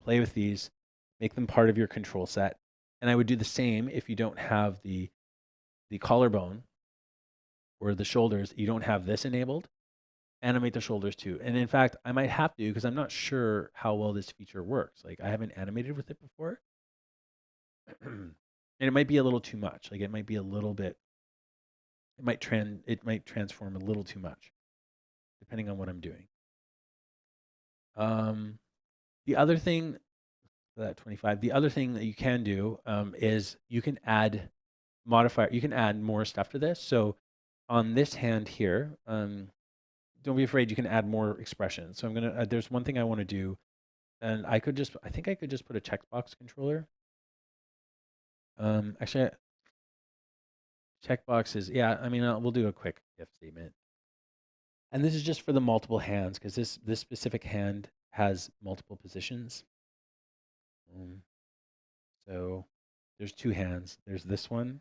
play with these, make them part of your control set. And I would do the same if you don't have the collarbone or the shoulders, you don't have this enabled. Animate the shoulders too. And in fact, I might have to because I'm not sure how well this feature works. Like I haven't animated with it before. And it might be a little too much. Like it might be a little bit, it might transform a little too much depending on what I'm doing. The other thing, that 25, the other thing that you can do is you can add you can add more stuff to this. So on this hand here, don't be afraid, you can add more expressions. So there's one thing I want to do And I think I could just put a checkbox controller. Actually, checkbox is, yeah, I mean, we'll do a quick if statement. And this is just for the multiple hands because this specific hand has multiple positions. So there's two hands. There's this one,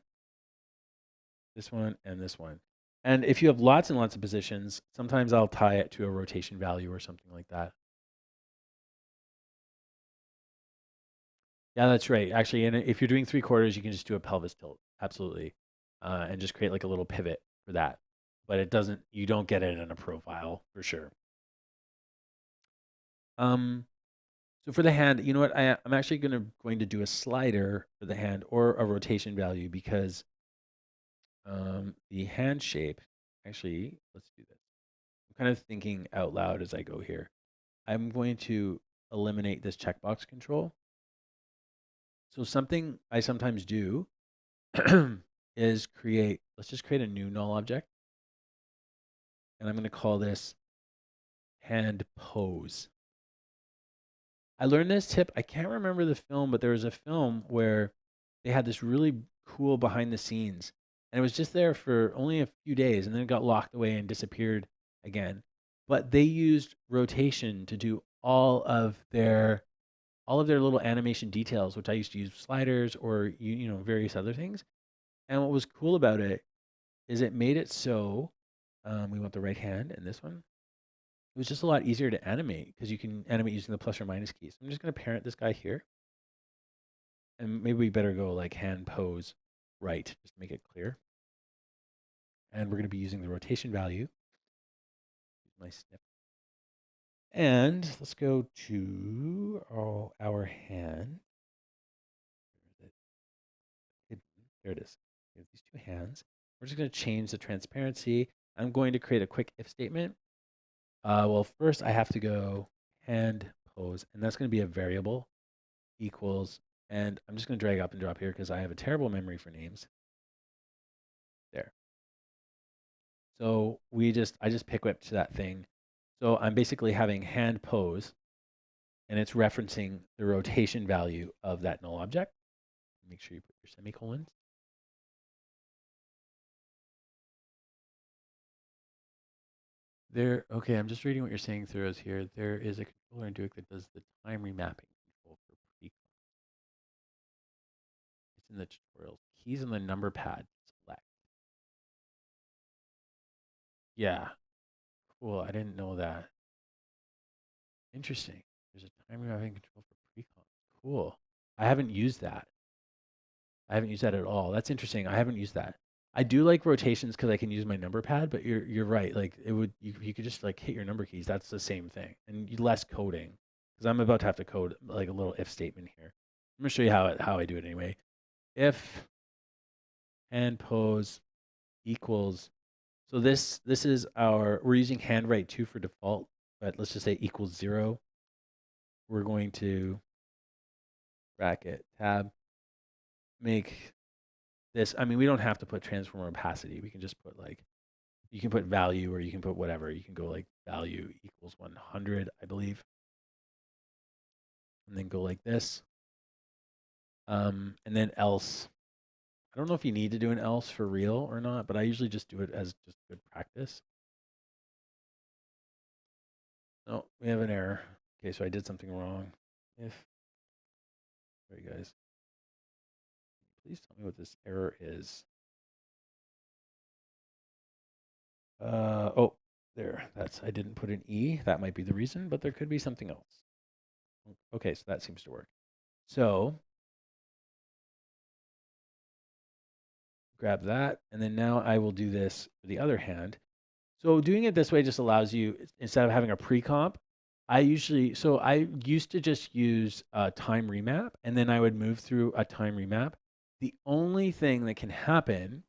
and this one. And if you have lots and lots of positions, sometimes I'll tie it to a rotation value or something like that. Yeah, that's right. Actually, and if you're doing 3/4, you can just do a pelvis tilt. Absolutely. And just create like a little pivot for that. But you don't get it in a profile for sure. So for the hand, you know what? I'm actually going to do a slider for the hand or a rotation value because the hand shape, actually, let's do this. I'm kind of thinking out loud as I go here. I'm going to eliminate this checkbox control. So something I sometimes do is let's just create a new null object. And I'm going to call this hand pose. I learned this tip. I can't remember the film, but there was a film where they had this really cool behind the scenes. And it was just there for only a few days and then it got locked away and disappeared again. But they used rotation to do all of their little animation details, which I used to use sliders or various other things. And what was cool about it is it made it so we want the right hand and this one. It was just a lot easier to animate because you can animate using the plus or minus keys. I'm just going to parent this guy here. And maybe we better go like hand pose right, just to make it clear. And we're going to be using the rotation value. My snip. And let's go to our hand. There it is. We have these two hands. We're just going to change the transparency. I'm going to create a quick if statement. Well, first I have to go hand pose, and that's going to be a variable equals, and I'm just going to drag up and drop here because I have a terrible memory for names. There. So I just pick whipped that thing. So I'm basically having hand pose, and it's referencing the rotation value of that null object. Make sure you put your semicolons. Okay, I'm just reading what you're saying through us here. There is a controller in Duik that does the time remapping control for pre. It's in the tutorials. Keys on the number pad. Select. Yeah. Cool. I didn't know that. Interesting. There's a time remapping control for pre-comp. Cool. I haven't used that. I haven't used that at all. That's interesting. I haven't used that. I do like rotations because I can use my number pad, but you're right. Like you could just like hit your number keys. That's the same thing, and less coding. Because I'm about to have to code like a little if statement here. I'm gonna show you how I do it anyway. If hand pose equals, so this is we're using hand right 2 for default, but let's just say equals 0. We're going to bracket tab make this. I mean, we don't have to put transform opacity. We can just put like, you can put value or you can put whatever. You can go like value equals 100, I believe. And then go like this. And then else. I don't know if you need to do an else for real or not, but I usually just do it as just good practice. Oh, we have an error. Okay, so I did something wrong. Sorry guys. Please tell me what this error is. Oh, there. I didn't put an E. That might be the reason, but there could be something else. Okay, so that seems to work. So grab that, and then now I will do this for the other hand. So doing it this way just allows you, instead of having a pre-comp, I used to just use a time remap, and then I would move through a time remap. The only thing that can happen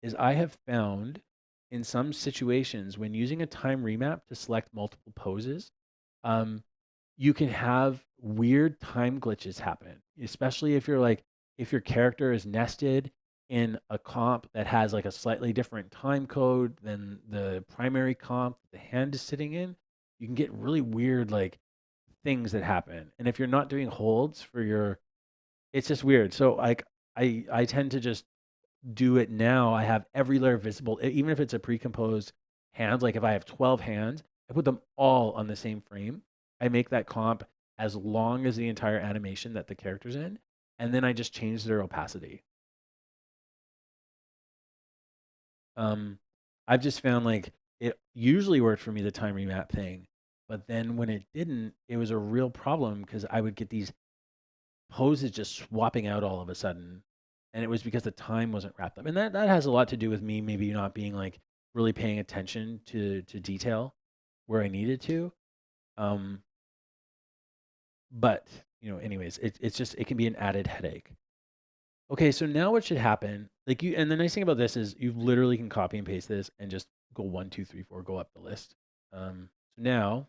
is I have found in some situations when using a time remap to select multiple poses, you can have weird time glitches happen, especially if your character is nested in a comp that has like a slightly different time code than the primary comp that the hand is sitting in. You can get really weird like things that happen. And if you're not doing holds for your, it's just weird. So like I tend to just do it now. I have every layer visible, even if it's a pre-composed hand. Like if I have 12 hands, I put them all on the same frame. I make that comp as long as the entire animation that the character's in, and then I just change their opacity. Um, I've just found like it usually worked for me, the time remap thing, but then when it didn't, it was a real problem because I would get these poses just swapping out all of a sudden, and it was because the time wasn't wrapped up, and that has a lot to do with me maybe not being like really paying attention to detail where I needed to. Um, but anyways, it's just it can be an added headache. Okay, so now what should happen? Like you, and the nice thing about this is you literally can copy and paste this and just go 1, 2, 3, 4, go up the list. So now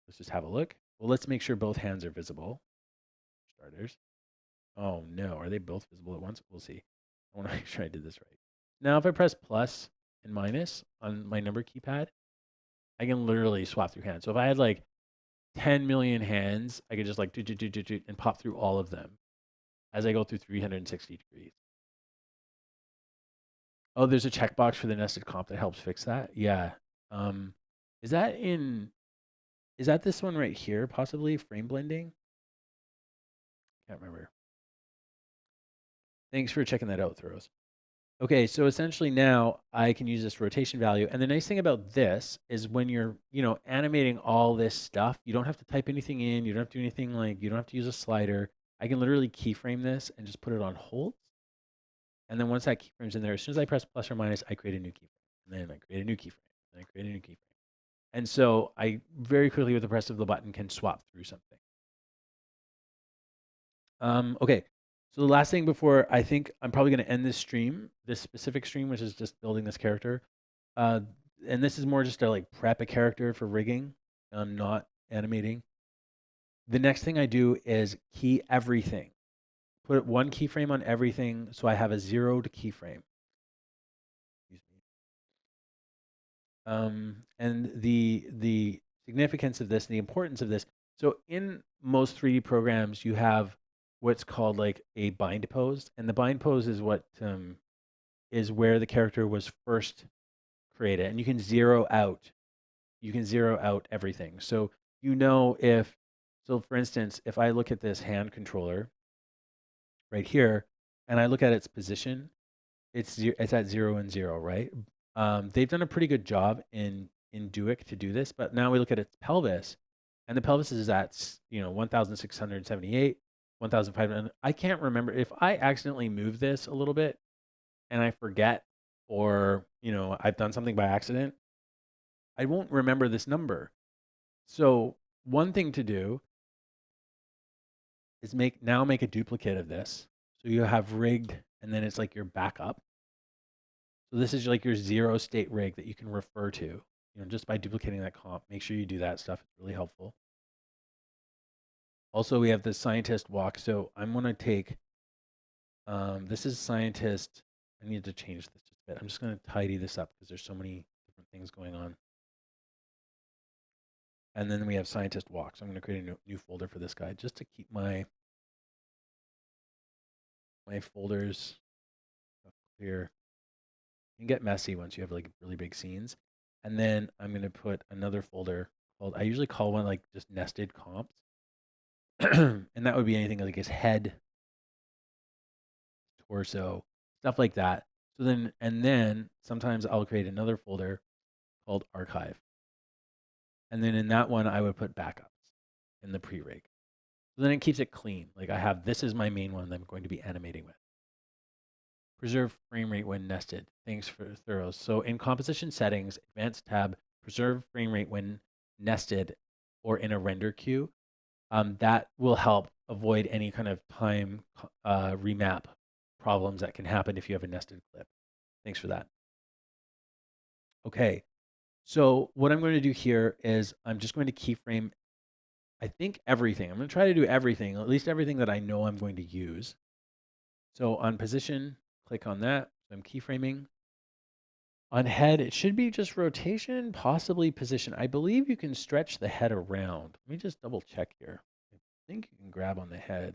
let's just have a look. Well, let's make sure both hands are visible. Starters. Oh no, are they both visible at once? We'll see. I want to make sure I did this right. Now, if I press plus and minus on my number keypad, I can literally swap through hands. So if I had like 10 million hands, I could just like and pop through all of them as I go through 360 degrees. Oh, there's a checkbox for the nested comp that helps fix that. Yeah. Um, is that in? Is that this one right here? Possibly frame blending. Can't remember. Thanks for checking that out, Throws. Okay, so essentially now I can use this rotation value. And the nice thing about this is when you're, animating all this stuff, you don't have to type anything in. You don't have to do anything like, you don't have to use a slider. I can literally keyframe this and just put it on hold. And then once that keyframe's in there, as soon as I press plus or minus, I create a new keyframe. And then I create a new keyframe. And I create a new keyframe. And so I very quickly with the press of the button can swap through something. Okay, so the last thing before I think I'm probably going to end this stream, this specific stream, which is just building this character. Uh, and this is more just to like prep a character for rigging. I'm not animating. The next thing I do is key everything. Put one keyframe on everything so I have a zeroed keyframe. And the significance of this and the importance of this. So in most 3D programs, you have what's called like a bind pose, and the bind pose is what is where the character was first created, and you can zero out. You can zero out everything. So if so, for instance, if I look at this hand controller right here, and I look at its position, it's at 0 and 0, right? They've done a pretty good job in Duik to do this, but now we look at its pelvis, and the pelvis is at 1,678, 1,500. I can't remember if I accidentally move this a little bit and I forget, or I've done something by accident, I won't remember this number. So one thing to do is make a duplicate of this. So you have rigged, and then it's like your backup. So this is like your zero state rig that you can refer to, just by duplicating that comp. Make sure you do that stuff. It's really helpful. Also, we have the scientist walk. So I'm going to take, this is scientist. I need to change this just a bit. I'm just going to tidy this up because there's so many different things going on. And then we have scientist walk. So I'm going to create a new folder for this guy just to keep my folders clear. You can get messy once you have like really big scenes. And then I'm going to put another folder called, I usually call one like just nested comps. And that would be anything like his head, torso, stuff like that. So then sometimes I'll create another folder called archive. And then in that one, I would put backups in the pre-rig. So then it keeps it clean. Like this is my main one that I'm going to be animating with. Preserve frame rate when nested. Thanks for thorough. So in composition settings, advanced tab, preserve frame rate when nested or in a render queue. That will help avoid any kind of time remap problems that can happen if you have a nested clip. Thanks for that. Okay, so what I'm going to do here is I'm just going to keyframe, I think, everything. I'm going to try to do everything, at least everything that I know I'm going to use. So on position, click on that. So I'm keyframing. On head, it should be just rotation, possibly position. I believe you can stretch the head around. Let me just double check here. I think you can grab on the head.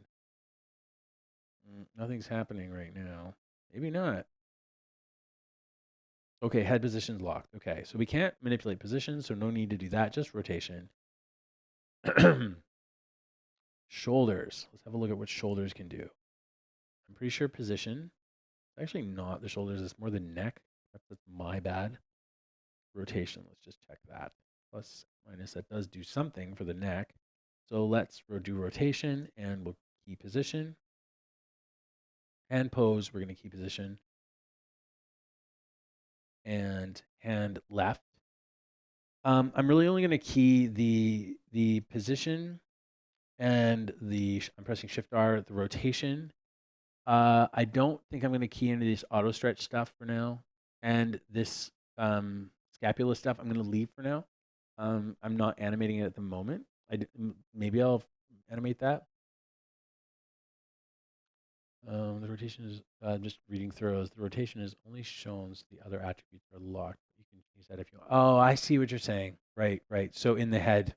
Nothing's happening right now. Maybe not. Okay, head position's locked. Okay, so we can't manipulate position, so no need to do that, just rotation. Shoulders. Let's have a look at what shoulders can do. I'm pretty sure position. Actually not the shoulders, it's more the neck. That's my bad. Rotation, let's just check that. Plus, minus, that does do something for the neck. So let's do rotation, and we'll key position. Hand pose, we're going to key position. And hand left. I'm really only going to key the position and I'm pressing Shift R, the rotation. I don't think I'm going to key into this auto stretch stuff for now, and this scapula stuff I'm going to leave for now. I'm not animating it at the moment. Maybe I'll animate that. The rotation is just reading throws. The rotation is only shown so the other attributes are locked. You can use that if you want. Oh, I see what you're saying. Right, right. So in the head,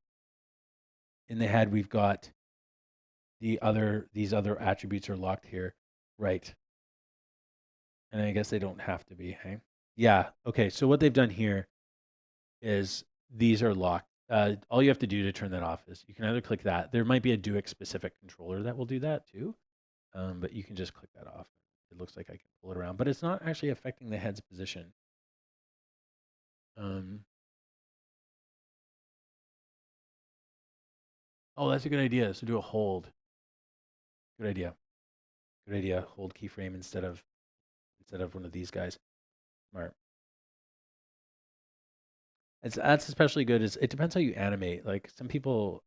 we've got these other attributes are locked here. Right. And I guess they don't have to be, hey? Yeah. Okay. So what they've done here is these are locked. All you have to do to turn that off is you can either click that. There might be a Duik specific controller that will do that too, but you can just click that off. It looks like I can pull it around, but it's not actually affecting the head's position. Oh, that's a good idea. So do a hold. Good idea. Good idea. Hold keyframe instead of one of these guys. Smart. That's especially good. It depends how you animate. Like some people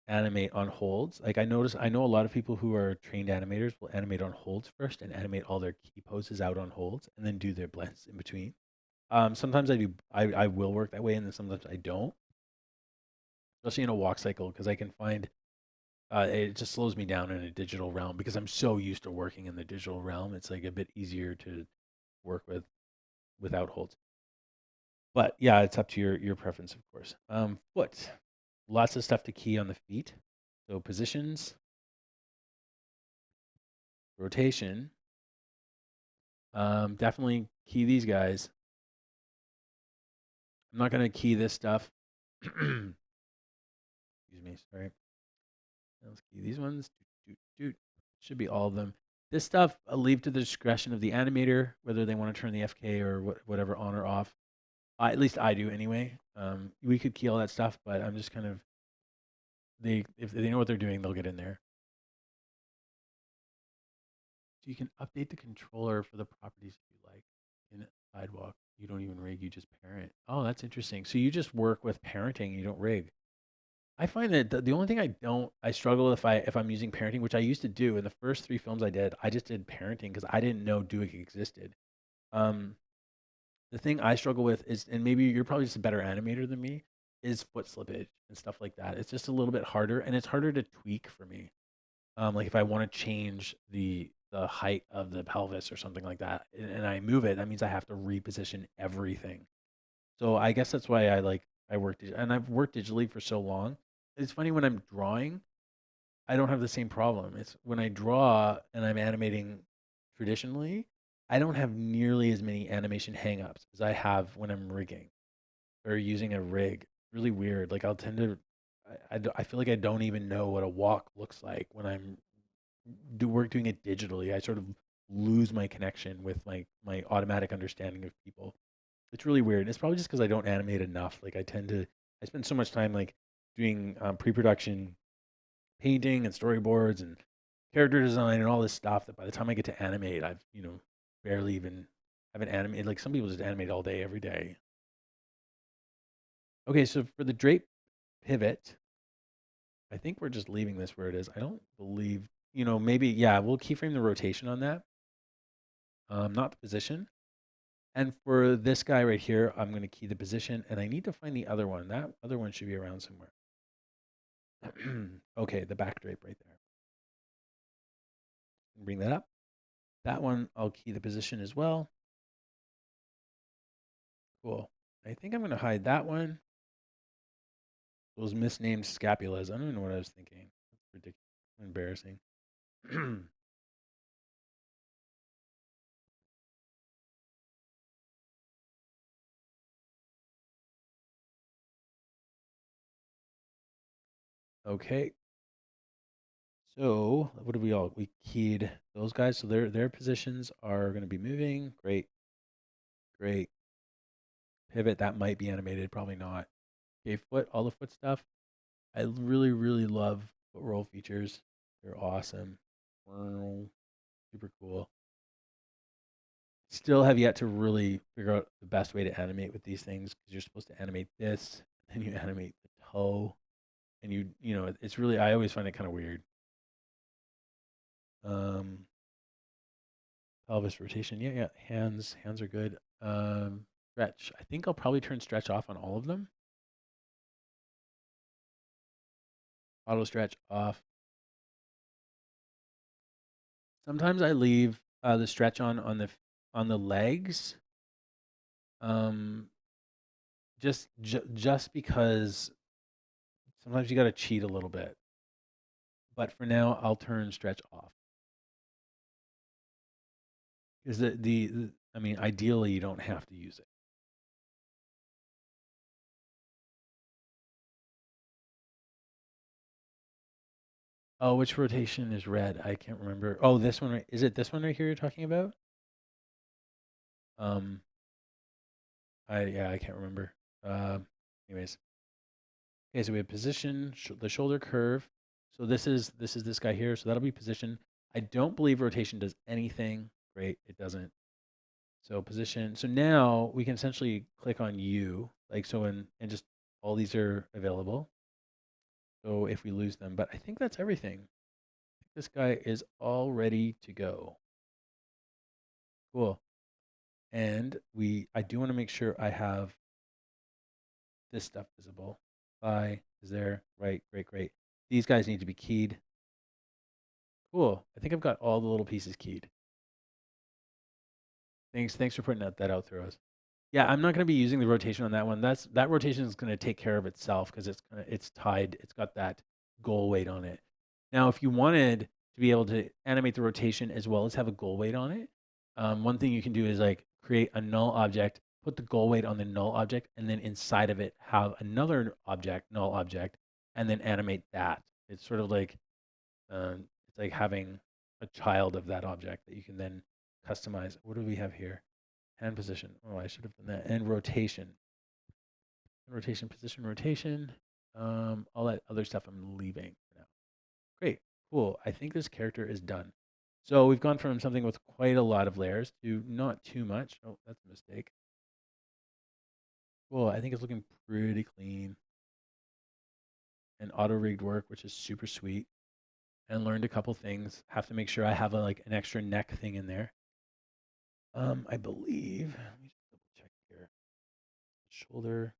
animate on holds. Like I know a lot of people who are trained animators will animate on holds first and animate all their key poses out on holds and then do their blends in between. Sometimes I do. I will work that way, and then sometimes I don't. Especially in a walk cycle, because I can find it just slows me down in a digital realm because I'm so used to working in the digital realm. It's like a bit easier to work with without holds. But yeah, it's up to your preference, of course. Foot, lots of stuff to key on the feet. So positions, rotation. Definitely key these guys. I'm not gonna key this stuff. Excuse me, sorry. Let's key these ones. Should be all of them. This stuff I'll leave to the discretion of the animator, whether they want to turn the FK or whatever on or off. At least I do anyway. We could key all that stuff, but I'm just kind of if they know what they're doing, they'll get in there. So you can update the controller for the properties if you like in Sidewalk. You don't even rig, you just parent. Oh, that's interesting. So you just work with parenting, you don't rig. I find that the only thing I struggle if I'm using parenting, which I used to do in the first 3 films I did, I just did parenting because I didn't know Duik existed. Um, the thing I struggle with is, and maybe you're probably just a better animator than me, is foot slippage and stuff like that. It's just a little bit harder, and it's harder to tweak for me. Like if I want to change the height of the pelvis or something like that, and I move it, that means I have to reposition everything. So I guess that's why I work and I've worked digitally for so long. It's funny when I'm drawing, I don't have the same problem. It's when I draw and I'm animating traditionally, I don't have nearly as many animation hangups as I have when I'm rigging or using a rig. Really weird. Like I'll tend to, I feel like I don't even know what a walk looks like when I'm doing it digitally. I sort of lose my connection with my automatic understanding of people. It's really weird. It's probably just because I don't animate enough. Like I spend so much time like doing pre-production painting and storyboards and character design and all this stuff that by the time I get to animate, I've barely even haven't animated. Like some people just animate all day, every day. Okay, so for the drape pivot, I think we're just leaving this where it is. I don't believe, maybe, yeah, we'll keyframe the rotation on that, not the position. And for this guy right here, I'm going to key the position, and I need to find the other one. That other one should be around somewhere. Okay, the back drape right there. Bring that up. That one, I'll key the position as well. Cool. I think I'm going to hide that one. Those misnamed scapulas. I don't even know what I was thinking. That's ridiculous. Embarrassing. Okay. So what did we keyed those guys. So their positions are going to be moving. Great. Great. Pivot, that might be animated, probably not. Okay, foot, all the foot stuff. I really, really love foot roll features. They're awesome. Super cool. Still have yet to really figure out the best way to animate with these things because you're supposed to animate this, and you animate the toe, and it's really, I always find it kind of weird. Um, pelvis rotation, yeah. Hands are good. Stretch. I think I'll probably turn stretch off on all of them. Auto stretch off. Sometimes I leave the stretch on the legs, um, just because sometimes you got to cheat a little bit. But for now, I'll turn stretch off. Because I mean, ideally, you don't have to use it. Oh, which rotation is red? I can't remember. Oh, this one. Is it this one right here you're talking about? Um, I can't remember. Anyways, okay, so we have position, the shoulder curve. So this is this guy here. So that'll be position. I don't believe rotation does anything. Great, it doesn't. So position. So now we can essentially click on U, like so, and just all these are available. So if we lose them, but I think that's everything. This guy is all ready to go. Cool. And I do want to make sure I have this stuff visible. Thigh is there. Right, great. These guys need to be keyed. Cool. I think I've got all the little pieces keyed. Thanks for putting that out through us. Yeah, I'm not going to be using the rotation on that one. That rotation is going to take care of itself because it's tied. It's got that goal weight on it. Now, if you wanted to be able to animate the rotation as well as have a goal weight on it, one thing you can do is like create a null object, put the goal weight on the null object, and then inside of it have another object, null object, and then animate that. It's sort of like it's like having a child of that object that you can then customize. What do we have here? Hand position. Oh, I should have done that. And rotation. Rotation, position, rotation. All that other stuff I'm leaving for now. Great. Cool. I think this character is done. So we've gone from something with quite a lot of layers to not too much. Oh, that's a mistake. Cool. I think it's looking pretty clean. And auto-rigged work, which is super sweet. And learned a couple things. Have to make sure I have like an extra neck thing in there. I believe, let me just double check here. Shoulder,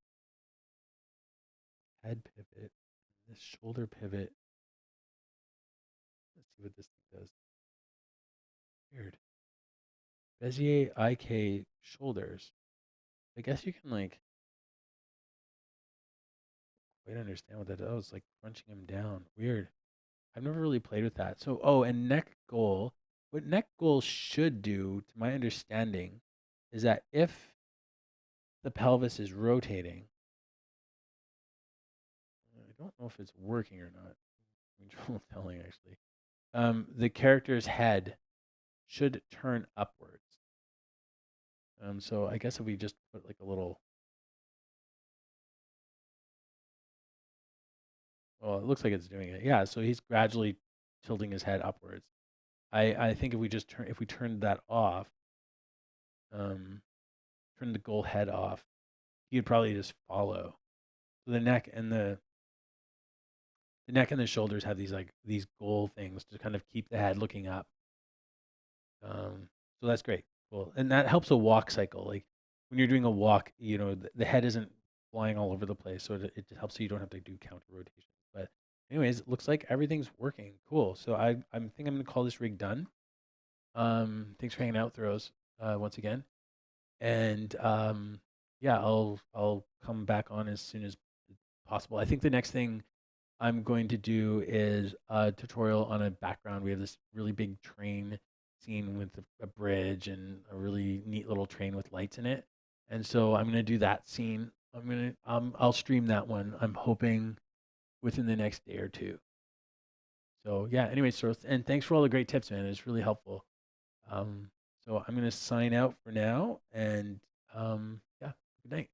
head pivot, this shoulder pivot. Let's see what this thing does. Weird. Bezier IK shoulders. I guess you can like quite understand what that does. Oh, it's like crunching them down. Weird. I've never really played with that. So, oh, and neck goal. What neck goal should do, to my understanding, is that if the pelvis is rotating, I don't know if it's working or not. I'm trouble telling actually. The character's head should turn upwards. So I guess if we just put like a little, well, it looks like it's doing it. Yeah, so he's gradually tilting his head upwards. I think if we turned that off, um, turn the goal head off, he'd probably just follow. So the neck and the shoulders have these goal things to kind of keep the head looking up. So that's great. Cool. And that helps a walk cycle. Like when you're doing a walk, the head isn't flying all over the place. So it helps so you don't have to do counter rotation. But anyways, it looks like everything's working. Cool. So I think I'm gonna call this rig done. Thanks for hanging out, Throws, once again. And yeah, I'll come back on as soon as possible. I think the next thing I'm going to do is a tutorial on a background. We have this really big train scene with a bridge and a really neat little train with lights in it. And so I'm going to do that scene. I'll stream that one. I'm hoping within the next day or two. So yeah, anyway, so and thanks for all the great tips, man. It's really helpful. Um, so I'm going to sign out for now and yeah, good night.